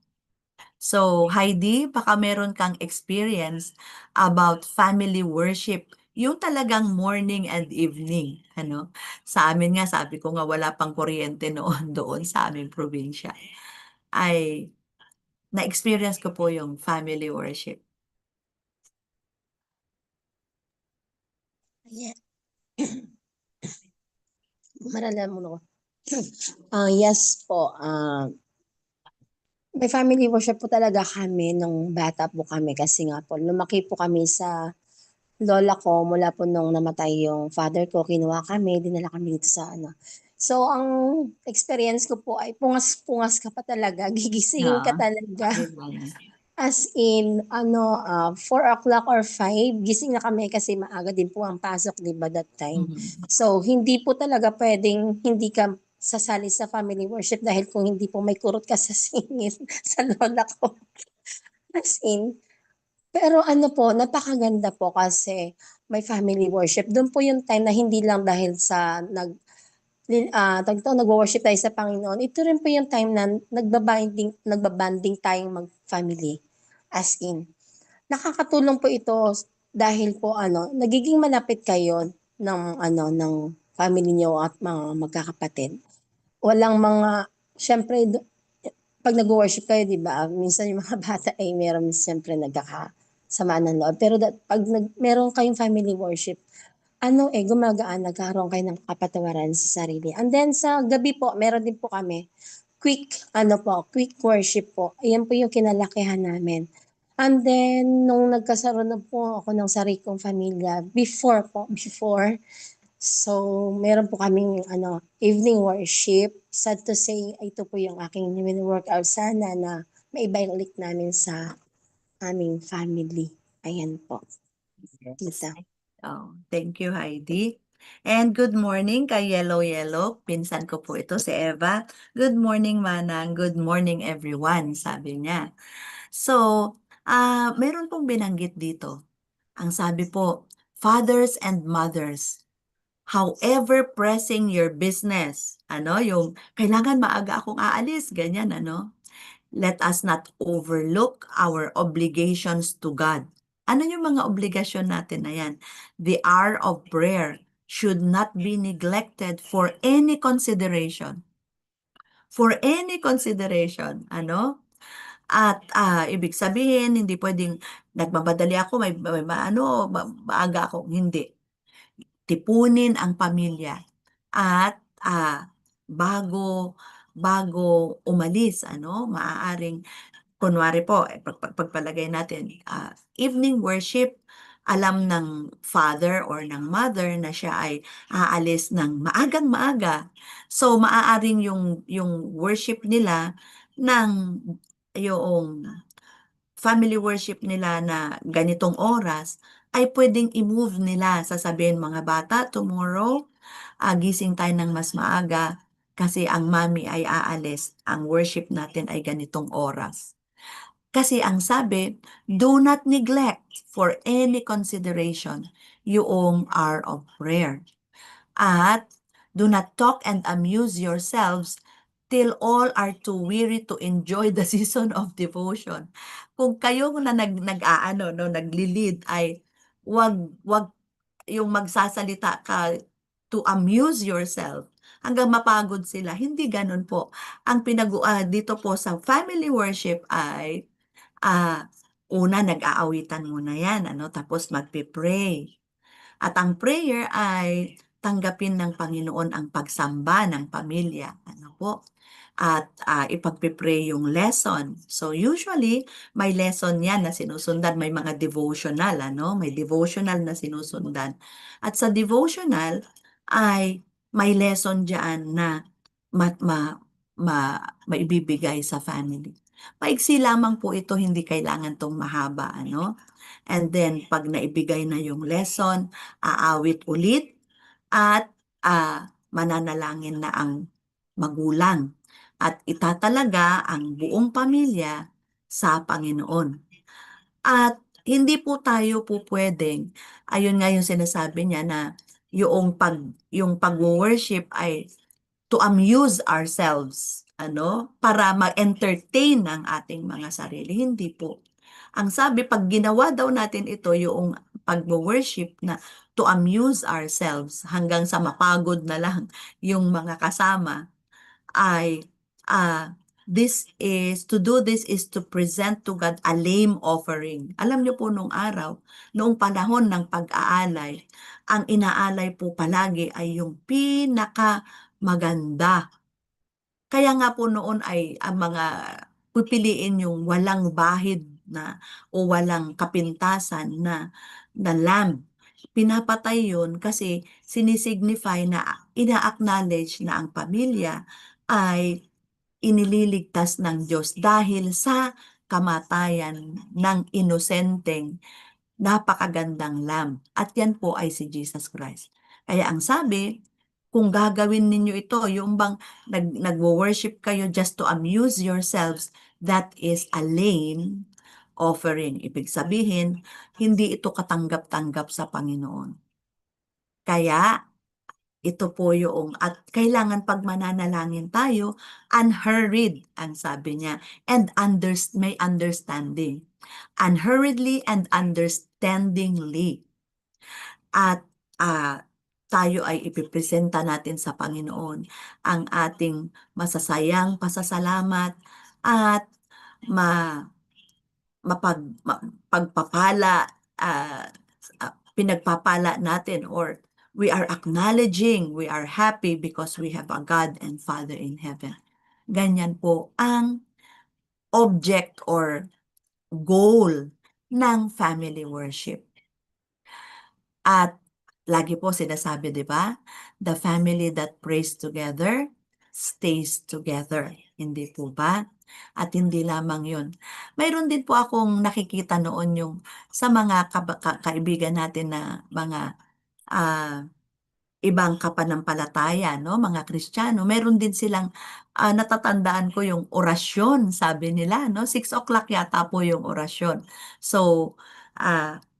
So Heidi, baka meron kang experience about family worship, yung talagang morning and evening, ano? Sa amin nga, sabi ko nga wala pang kuryente noon doon sa aming probinsya. Ay na-experience ko po yung family worship. Ayan. Marala muna ko. Yes po, may family worship po talaga kami nung bata po kami kasi nga po lumaki po kami sa lola ko mula po nung namatay yung father ko, kinuha kami, dinala kami dito sa ano. So, ang experience ko po ay pungas-pungas ka pa talaga, gigisingin ka Oo, talaga. amen. As in, 4 o'clock or 5, gising na kami kasi maaga din po ang pasok, di ba, that time. Mhm. So, hindi po talaga pwedeng hindi ka sasali sa family worship dahil kung hindi po may kurot ka sa singit sa lola ko. As in, pero ano po, napakaganda po kasi may family worship. Do'n po yung time na hindi lang dahil sa tawag dito, nagwo-worship tayo sa Panginoon. Ito rin po yung time na nagbabanding tayong mag-family. As in, nakakatulong po ito dahil po nagiging malapit kayo ng ng family niyo at mga magkakapatid. walang mga, siyempre, 'pag nagwo-worship kayo, 'di ba, minsan yung mga bata ay meron siyempre nagkakasamaan ng loob. Pero 'pag meron kayong family worship, ano, gumagaan, nagkakaroon kayo ng kapatawaran sa sarili. And then sa gabi po, meron din po kami quick worship po. Ayan po yung kinalakihan namin. And then nung nagkaroon na po ako ng sarili kong pamilya, before, so meron po kaming evening worship. Sad to say, ito po yung aking wini-workout. Sana na maibalik namin sa aming family. Ayan po, Yes. tita. Oh, thank you, Heidi. And good morning kay Yellow Yellow. Pinsan ko po ito, si Eva. Good morning, Manang. Good morning, everyone, sabi niya. So, meron pong binanggit dito. Ang sabi po, fathers and mothers, however pressing your business, yung kailangan maaga akong aalis, ganyan, let us not overlook our obligations to God. Ano yung mga obligasyon natin na yan? The hour of prayer should not be neglected for any consideration. For any consideration, At ibig sabihin, hindi pwedeng nagmamadali ako, maaga ako. Hindi. Tipunin ang pamilya at bago bago umalis, maaaring kunwari po, pagpalagay natin, evening worship, alam ng father or ng mother na siya ay aalis ng maagang maaga. So, maaaring yung worship nila ng yung family worship nila na ganitong oras ay pwedeng i-move nila. Sasabihin, mga bata, tomorrow, gising tayo ng mas maaga kasi ang mami ay aalis. Ang worship natin ay ganitong oras. Kasi ang sabi, do not neglect for any consideration yung hour of prayer. At do not talk and amuse yourselves till all are too weary to enjoy the season of devotion. Kung kayo na nagli-lead ay wag yung magsasalita ka to amuse yourself hanggang mapagod sila. Hindi ganun po. Ang dito po sa family worship ay una nag-aawitan muna yan, tapos magpe-pray. At ang prayer ay tanggapin ng Panginoon ang pagsamba ng pamilya. At ipagpipray yung lesson. So usually, may lesson yan na sinusundan. May mga devotional, May devotional na sinusundan. At sa devotional ay may lesson dyan na maibibigay sa family. Paiksi lamang po ito, hindi kailangan tong mahaba, And then, pag naibigay na yung lesson, aawit ulit at mananalangin na ang magulang at itatalaga ang buong pamilya sa Panginoon. At hindi po tayo po pwedeng, ayun nga yung sinasabi niya na yung pag-worship ay to amuse ourselves, para ma-entertain ang ating mga sarili. Hindi po. Ang sabi, pag ginawa daw natin ito, yung pag-worship na to amuse ourselves hanggang sa mapagod na lang yung mga kasama, ay this is to present to God a lame offering. Alam niyo po noong panahon ng pag-aalay, ang inaalay po palagi ay yung maganda. Kaya nga po noon ay ang mga pipiliin yung walang bahid o walang kapintasan na lamb. Pinapatay yun kasi sinisignify na ina-acknowledge na ang pamilya ay inililigtas ng Diyos dahil sa kamatayan ng inosenteng napakagandang lamb. At yan po ay si Jesus Christ. Kaya ang sabi, kung gagawin ninyo ito, yung bang nagwo-worship kayo just to amuse yourselves, that is a lame offering. Ibig sabihin, hindi ito katanggap-tanggap sa Panginoon. Kaya, ito po at kailangan pag mananalangin tayo, unhurried, ang sabi niya, and may understanding. Unhurriedly and understandingly. At tayo ay ipipresenta natin sa Panginoon ang ating masasayang pasasalamat at ma pagpapala, pinagpapala natin, or we are acknowledging, we are happy because we have a God and Father in heaven. Ganyan po ang object or goal ng family worship. At lagi po sinasabi, di ba? The family that prays together stays together. Hindi po ba? At hindi lamang yun. Mayroon din po akong nakikita noon yung sa mga kaibigan natin na mga ibang kapanampalataya, no? Mga Kristiyano. Meron din silang natatandaan ko yung orasyon, sabi nila, no? 6 o'clock yata po yung orasyon. So,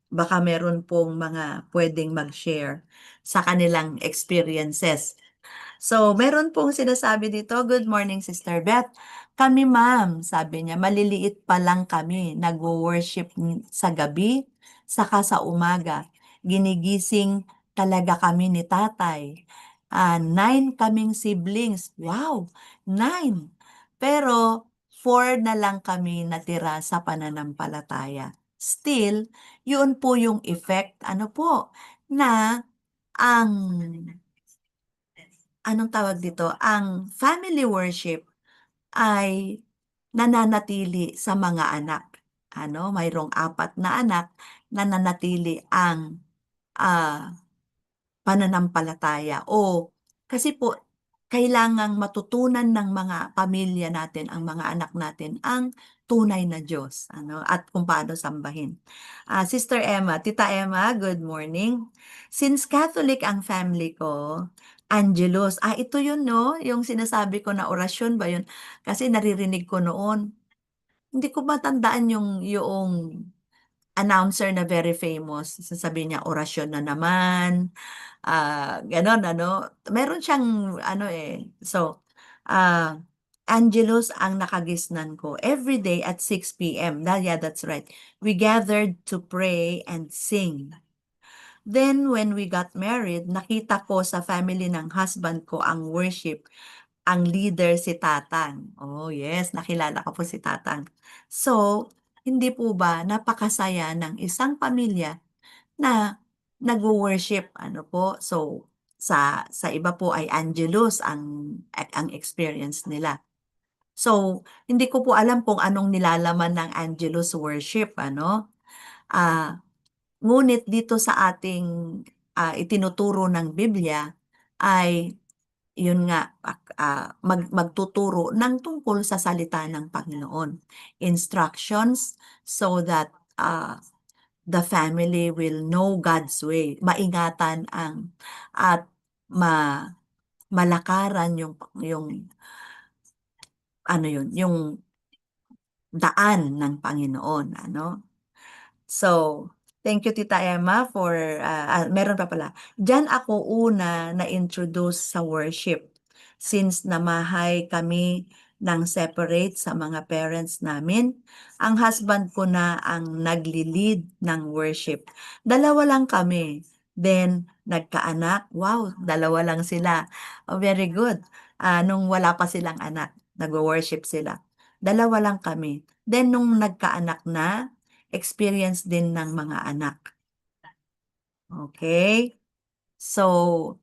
baka meron pong mga pwedeng mag-share sa kanilang experiences. So, meron pong sinasabi dito, "Good morning, Sister Beth. Kami ma'am," sabi niya, "maliliit pa lang kami, nagwo-worship sa gabi, saka sa umaga. Ginigising talaga kami ni tatay. 9 kaming siblings." Wow, 9. Pero 4 na lang kami natira sa pananampalataya. Still, yun po yung effect, ano po, na ang anong tawag dito, ang family worship ay nananatili sa mga anak. Ano, mayroong 4 na anak, nananatili ang ah, pananampalataya, o kasi po kailangang matutunan ng mga pamilya natin, ang mga anak natin, ang tunay na Diyos, ano, at kung paano sambahin. Sister Emma, Tita Emma, good morning. Since Catholic ang family ko, Angelus, ito yun, no? Yung sinasabi ko na orasyon ba yun? Kasi naririnig ko noon. Hindi ko matandaan yung announcer na very famous. Sasabihin niya, orasyon na naman, gano'n ano. Meron siyang ano, so, Angelus ang nakagisnan ko. Every day at 6 p.m. Yeah, that's right. We gathered to pray and sing. Then when we got married, nakita ko sa family ng husband ko ang worship. Ang leader si Tatang. Oh, yes, nakilala ko po si Tatang. So, hindi po ba napakasaya ng isang pamilya na nagwo-worship, ano po? So, sa iba po ay Angelus ang experience nila. So, hindi ko po alam kung anong nilalaman ng Angelus worship, ano? Ngunit dito sa ating itinuturo ng Biblia ay yun nga, magtuturo ng tungkol sa salita ng Panginoon. Instructions so that the family will know God's way. Maingatan at ma malakaran yung ano yun, yung daan ng Panginoon, ano? So, thank you Tita Emma for, meron pa pala. Diyan ako una na-introduce sa worship since namahay kami ng separate sa mga parents namin. Ang husband ko na ang nagli-lead ng worship. 2 lang kami. Then, nagkaanak. Wow, 2 lang sila. Oh, very good. Nung wala pa silang anak, nagwo-worship sila. 2 lang kami. Then, nung nagkaanak na, experience din ng mga anak. Okay? So,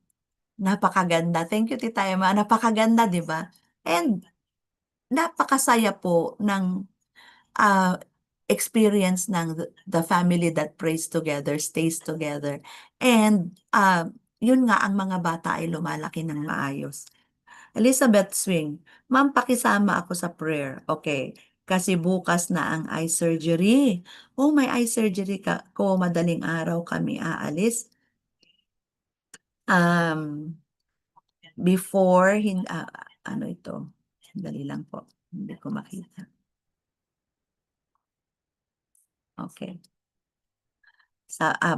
napakaganda. Thank you, Tita Emma. Napakaganda, di ba? And napakasaya po ng experience ng the family that prays together, stays together. And yun nga, ang mga bata ay lumalaki ng maayos. Elizabeth Swing, "Ma'am, pakisama ako sa prayer." Okay, kasi bukas na ang eye surgery. Oh, may eye surgery ko, madaling araw kami aalis. Before, ano ito? Sandali lang po, hindi ko makita. Okay.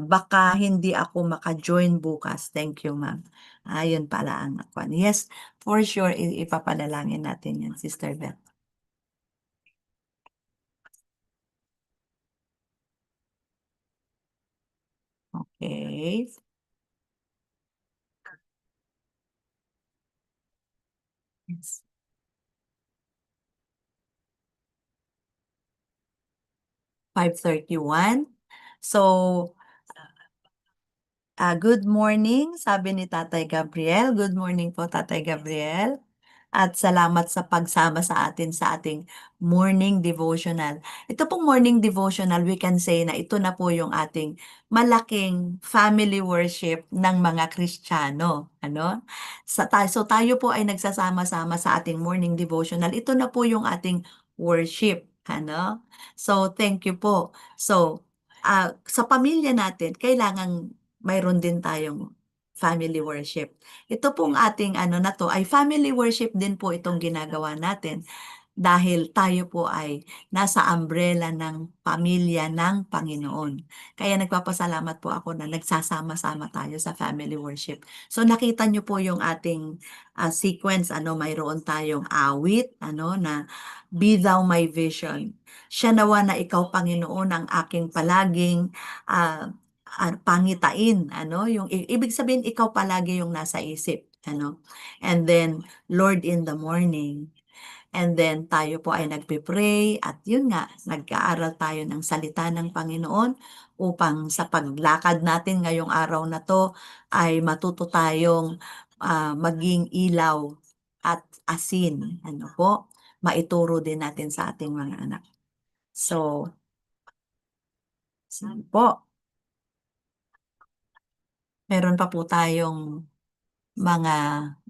Baka hindi ako maka-join bukas. Thank you, ma'am. Yun pala ang kwan. Yes, for sure, ipapanalangin natin yan, Sister Beth. Okay. Yes. "5:31. So, good morning, sabi ni Tatay Gabriel. Good morning po, Tatay Gabriel. At salamat sa pagsama sa atin sa ating morning devotional. Ito pong morning devotional, we can say na ito na po yung ating malaking family worship ng mga Kristiyano, ano? So tayo po ay nagsasama-sama sa ating morning devotional. Ito na po yung ating worship, ano? So thank you po. So, sa pamilya natin, kailangang mayroon din tayong family worship. Ito pong ating ano na 'to ay family worship din po itong ginagawa natin dahil tayo po ay nasa umbrella ng pamilya ng Panginoon. Kaya nagpapasalamat po ako na nagsasama-sama tayo sa family worship. So nakita niyo po yung ating, sequence ano, mayroon tayong awit ano na, "Be Thou My Vision." Siya nawa na ikaw Panginoon ang aking palaging, ah pangitain ano, yung ibig sabihin ikaw palagi yung nasa isip ano. And then, Lord in the morning, and then tayo po ay nagpe-pray at yun nga, nag-aaral tayo ng salita ng Panginoon upang sa paglakad natin ngayong araw na 'to ay matuto tayong, maging ilaw at asin, ano po, maituro din natin sa ating mga anak. So, sige po, meron pa po tayong mga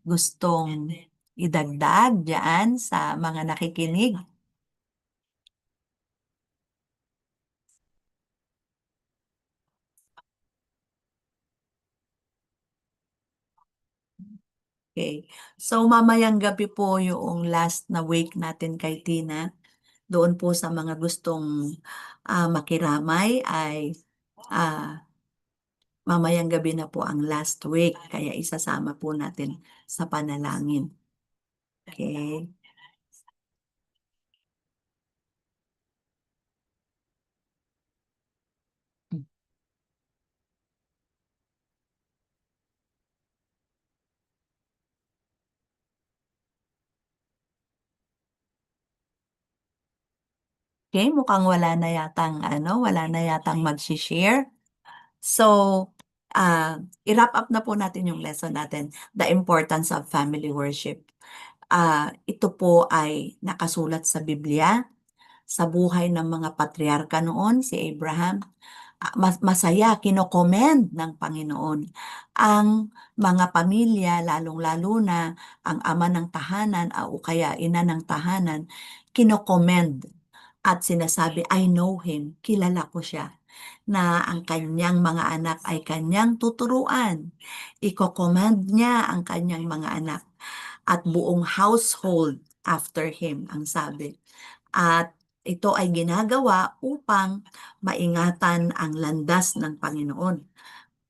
gustong idagdag diyaan sa mga nakikinig? Okay. So, mamayang gabi po yung last na wake natin kay Tina. Doon po sa mga gustong, makiramay ay, ah, mamayang gabi na po ang last wake kaya isasama po natin sa panalangin. Okay. Okay, mukhang wala na yatang ano, wala na yatang magshi-share. So, i-wrap up na po natin yung lesson natin, the importance of family worship. Ito po ay nakasulat sa Biblia, sa buhay ng mga patriarka noon, si Abraham. Masaya, kino-commend ng Panginoon ang mga pamilya, lalong-lalo na ang ama ng tahanan o kaya ina ng tahanan, kino-commend at sinasabi, "I know him, kilala ko siya." Na ang kanyang mga anak ay kanyang tuturuan. Iko-command niya ang kanyang mga anak at buong household after him, ang sabi. At ito ay ginagawa upang maingatan ang landas ng Panginoon,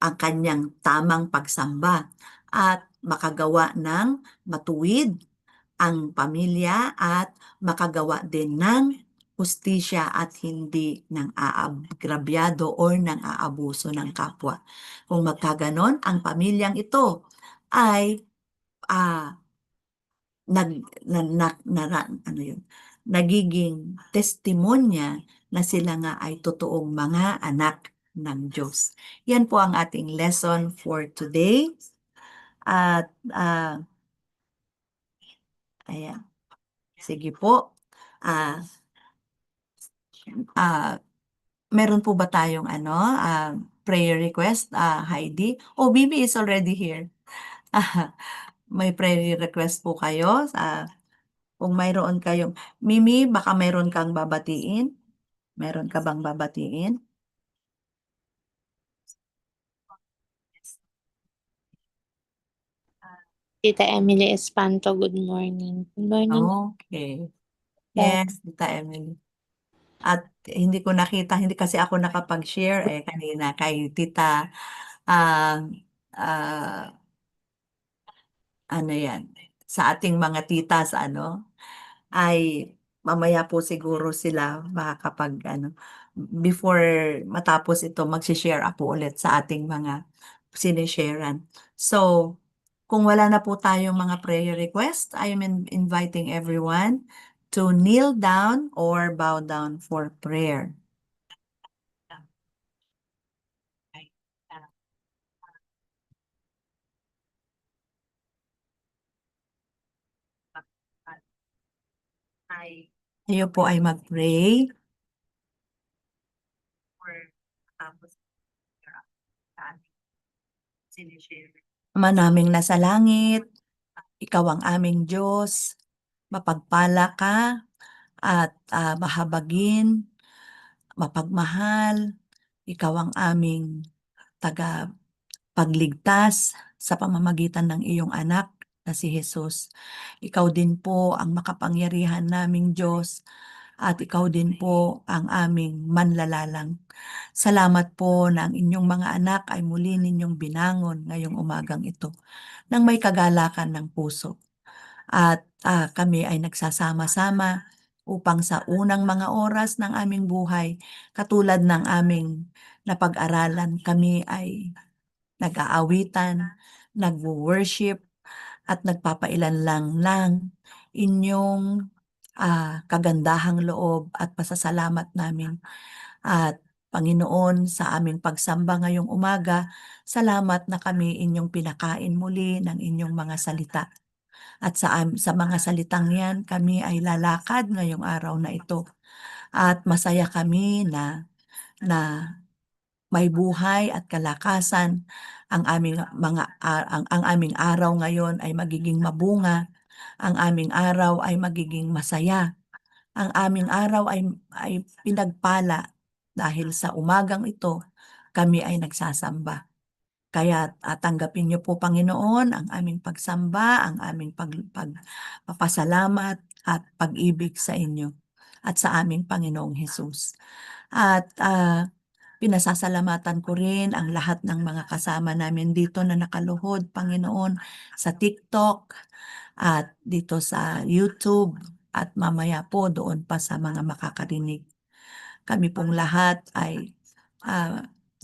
ang kanyang tamang pagsamba at makagawa ng matuwid ang pamilya at makagawa din ng hustisya at hindi ng aagrabyado or ng aabuso ng kapwa. Kung magkaganon, ang pamilyang ito ay nag na na nara ano yun, nagiging testimonya na sila nga ay totoong mga anak ng Diyos. Yan po ang ating lesson for today at, ayan, sige po. Ah, Meron po ba tayong ano, prayer request, Heidi? Oh, Bibi is already here. May prayer request po kayo? Kung mayroon kayong Mimi, baka meron kang babatiin? Meron ka bang babatiin? Tita Emily Espanto, good morning. Good morning. Okay. Yes, Tita Emily. At hindi ko nakita, hindi kasi ako nakapag-share kanina kay Tita, ah, ah, ano yan, sa ating mga titas ano, ay mamaya po siguro sila makakapag-ano, before matapos ito magse-share ako ulit sa ating mga sinisharean. So, Kung wala na po tayong mga prayer request, I am inviting everyone to kneel down or bow down for prayer. Tayo po ay mag-pray. Ama naming nasa langit, ikaw ang aming Diyos, mapagpala ka at mahabagin, mapagmahal, ikaw ang aming tagapagligtas sa pamamagitan ng iyong anak na si Jesus. Ikaw din po ang makapangyarihan naming Diyos at ikaw din po ang aming manlalalang. Salamat po na ang inyong mga anak ay muli ninyong binangon ngayong umagang ito ng may kagalakan ng puso. At kami ay nagsasama-sama upang sa unang mga oras ng aming buhay, katulad ng aming napag-aralan, kami ay nag-aawitan, nagwo-worship, at nagpapailan lang ng inyong kagandahang loob at pasasalamat namin. At Panginoon, sa aming pagsamba ngayong umaga, salamat na kami inyong pinakain muli ng inyong mga salita. At sa mga salitang yan, kami ay lalakad ngayong araw na ito. At masaya kami na may buhay at kalakasan ang aming ang aming araw ngayon ay magiging mabunga, ang aming araw ay magiging masaya, ang aming araw ay pinagpala dahil sa umagang ito kami ay nagsasamba. Kaya tanggapin niyo po, Panginoon, ang aming pagsamba, ang aming pagpapasalamat at pag-ibig sa inyo at sa aming Panginoong Hesus. At pinasasalamatan ko rin ang lahat ng mga kasama namin dito na nakaluhod, Panginoon, sa TikTok at dito sa YouTube at mamaya po doon pa sa mga makakarinig. Kami pong lahat ay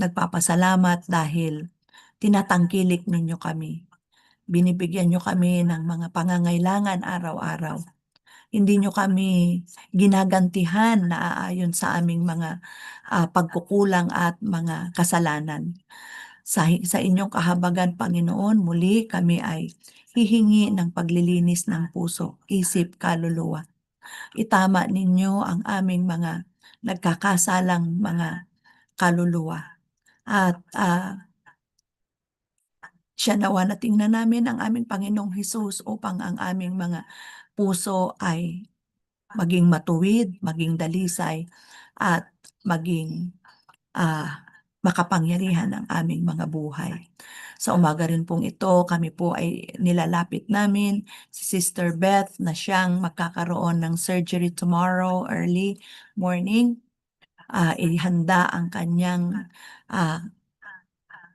nagpapasalamat dahil tinatangkilik ninyo kami. Binibigyan nyo kami ng mga pangangailangan araw-araw. Hindi nyo kami ginagantihan na aayon sa aming mga pagkukulang at mga kasalanan. Sa inyong kahabagan, Panginoon, muli kami ay hihingi ng paglilinis ng puso, isip, kaluluwa. Itama ninyo ang aming mga nagkakasalang mga kaluluwa. At siya nawa na tingnan namin ang aming Panginoong Hesus upang ang aming mga puso ay maging matuwid, maging dalisay, at maging makapangyarihan ang aming mga buhay. Sa umaga rin pong ito, kami po ay nilalapit namin si Sister Beth na siyang magkakaroon ng surgery tomorrow early morning. Ihanda ang kanyang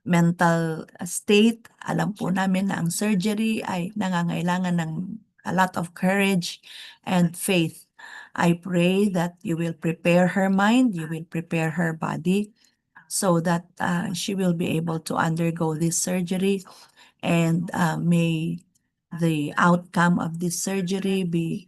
mental state. Alam po namin na ang surgery ay nangangailangan ng a lot of courage and faith. I pray that you will prepare her mind, you will prepare her body so that she will be able to undergo this surgery, and may the outcome of this surgery be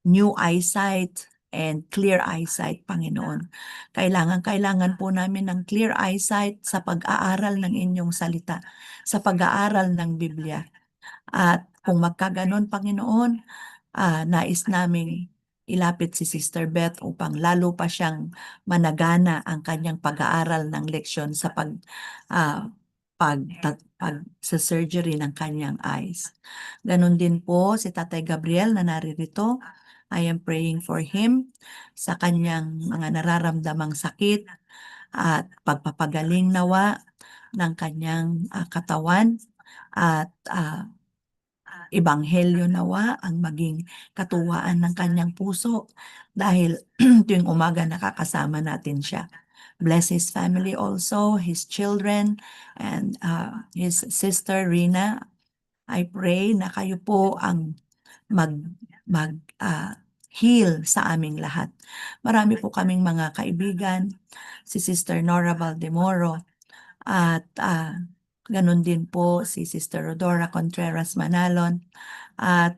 new eyesight and clear eyesight, Panginoon. Kailangan po namin ng clear eyesight sa pag-aaral ng inyong salita, sa pag-aaral ng Biblia. At kung magkaganon, Panginoon, nais naming ilapit si Sister Beth upang lalo pa siyang managana ang kanyang pag-aaral ng leksyon sa sa surgery ng kanyang eyes. Ganon din po si Tatay Gabriel na naririto. I am praying for him sa kanyang mga nararamdamang sakit at pagpapagaling nawa ng kanyang katawan, at ebanghelyo nawa ang maging katuwaan ng kanyang puso dahil tuwing umaga nakakasama natin siya. Bless his family also, his children, and his sister Rina. I pray na kayo po ang heal sa aming lahat. Marami po kaming mga kaibigan, si Sister Nora Valdemoro, at Ganon din po si Sister Rodora Contreras Manalon. At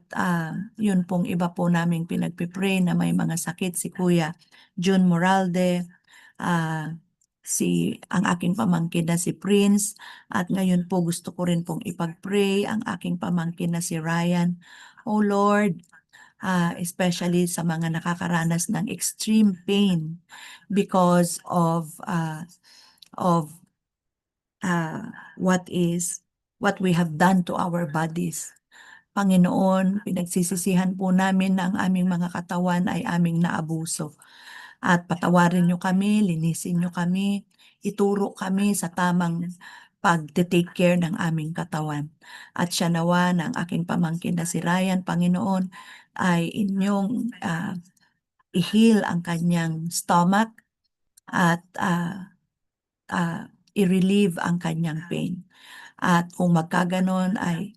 yun pong iba po naming pinagpipray na may mga sakit, si Kuya June Moralde, ang aking pamangkin na si Prince, at ngayon po gusto ko rin pong ipag-pray ang aking pamangkin na si Ryan. Oh Lord, especially sa mga nakakaranas ng extreme pain because of what we have done to our bodies. Panginoon, pinagsisisihan po namin na ang aming mga katawan ay aming naabuso. At patawarin niyo kami, linisin niyo kami, ituro kami sa tamang pag-take care ng aming katawan. At siya nawa ng aking pamangkin na si Ryan, Panginoon, ay inyong i-heal ang kanyang stomach at i-relieve ang kanyang pain. At kung magkaganon ay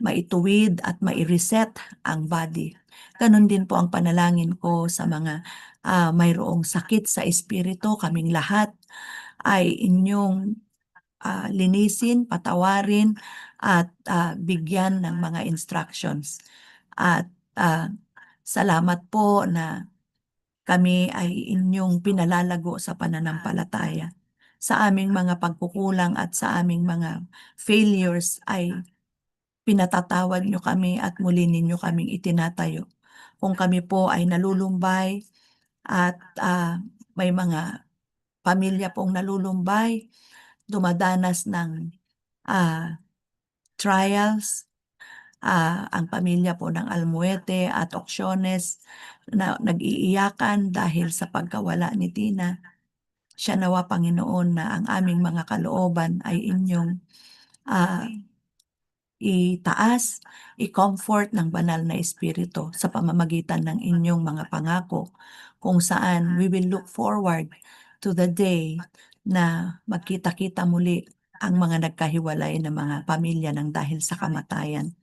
maituwid at mai-reset ang body. Ganon din po ang panalangin ko sa mga mayroong sakit sa espiritu. Kaming lahat ay inyong linisin, patawarin at bigyan ng mga instructions. At salamat po na kami ay inyong pinalalago sa pananampalataya. Sa aming mga pagkukulang at sa aming mga failures ay pinatatawad niyo kami at muli ninyo kaming itinatayo. Kung kami po ay nalulumbay at may mga pamilya pong nalulumbay, dumadanas ng trials, ang pamilya po ng Almuete at Oksyones na nag-iiyakan dahil sa pagkawala ni Tina. Siya nawa, Panginoon, na ang aming mga kalooban ay inyong itaas, i-comfort ng banal na espiritu sa pamamagitan ng inyong mga pangako, kung saan we will look forward to the day na magkita-kita muli ang mga nagkahiwalay na mga pamilya ng dahil sa kamatayan.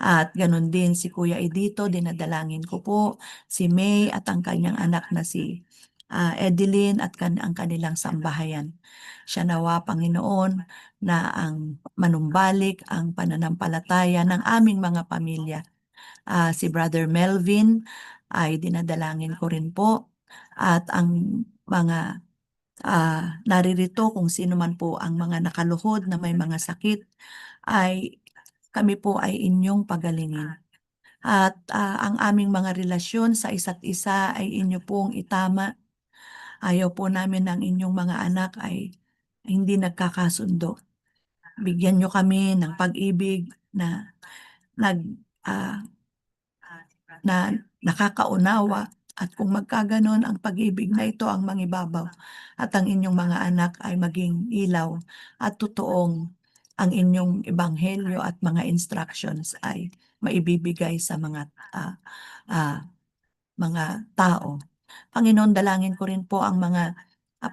At ganun din si Kuya Edito, dinadalangin ko po si May at ang kanyang anak na si Edeline at ang kanilang sambahayan. Siya nawa, Panginoon, na ang manumbalik ang pananampalataya ng aming mga pamilya. Si Brother Melvin ay dinadalangin ko rin po, at ang mga naririto, kung sino man po ang mga nakaluhod na may mga sakit, ay kami po ay inyong pagalingin. At ang aming mga relasyon sa isa't isa ay inyo pong itama. Ayaw po namin ng inyong mga anak ay hindi nagkakasundo. Bigyan nyo kami ng pag-ibig na nakakaunawa, at kung magkaganon ang pag-ibig na ito ang mangibabaw, at ang inyong mga anak ay maging ilaw at totoong ang inyong ebanghelyo at mga instructions ay maibibigay sa mga tao. Panginoon, dalangin ko rin po ang mga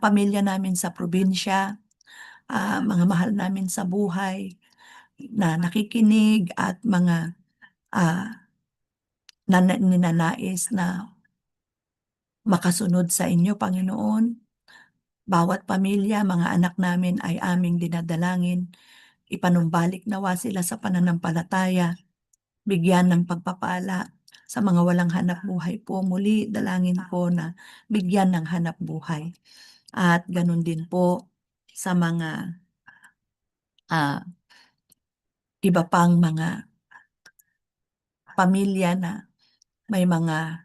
pamilya namin sa probinsya, mga mahal namin sa buhay na nakikinig at mga ninanais na makasunod sa inyo, Panginoon. Bawat pamilya, mga anak namin ay aming dinadalangin. Ipanumbalik nawa sila sa pananampalataya, bigyan ng pagpapala. Sa mga walang hanap buhay po, muli dalangin ko na bigyan ng hanap buhay. At ganun din po sa mga iba pang mga pamilya na may mga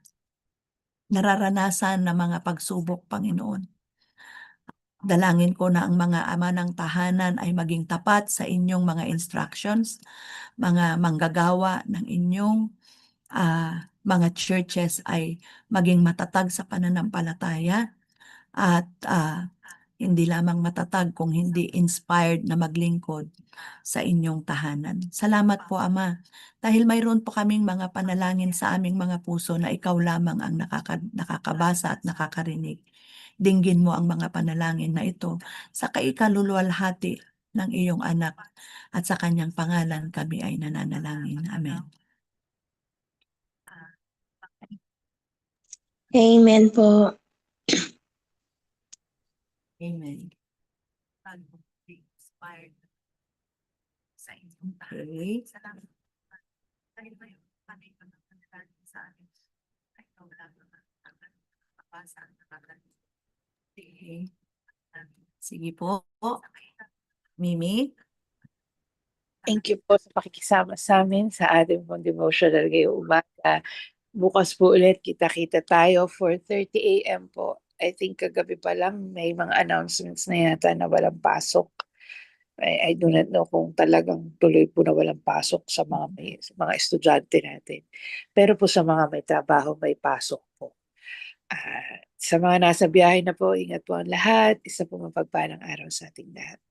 nararanasan na mga pagsubok, Panginoon. Dalangin ko na ang mga ama ng tahanan ay maging tapat sa inyong mga instructions, mga manggagawa ng inyong mga churches ay maging matatag sa pananampalataya, at hindi lamang matatag kung hindi inspired na maglingkod sa inyong tahanan. Salamat po, Ama, dahil mayroon po kaming mga panalangin sa aming mga puso na ikaw lamang ang nakakabasa at nakakarinig. Dinggin mo ang mga panalangin na ito sa kaikaluluwalhati ng iyong anak, at sa kanyang pangalan kami ay nananalangin. Amen. Amen po. Amen. Okay. Okay. Sige po. Mimi? Thank you po sa pakikisama sa amin sa ating pong devotional ngayong umaga. Bukas po ulit, kita-kita tayo 4:30 AM po. I think kagabi pa lang may mga announcements na yata na walang pasok. I do not know kung talagang tuloy po na walang pasok sa sa mga estudyante natin. Pero po sa mga may trabaho, may pasok po. Sa mga nasa biyahe na po, ingat po ang lahat. Isa po mapagpalang araw sa ating lahat.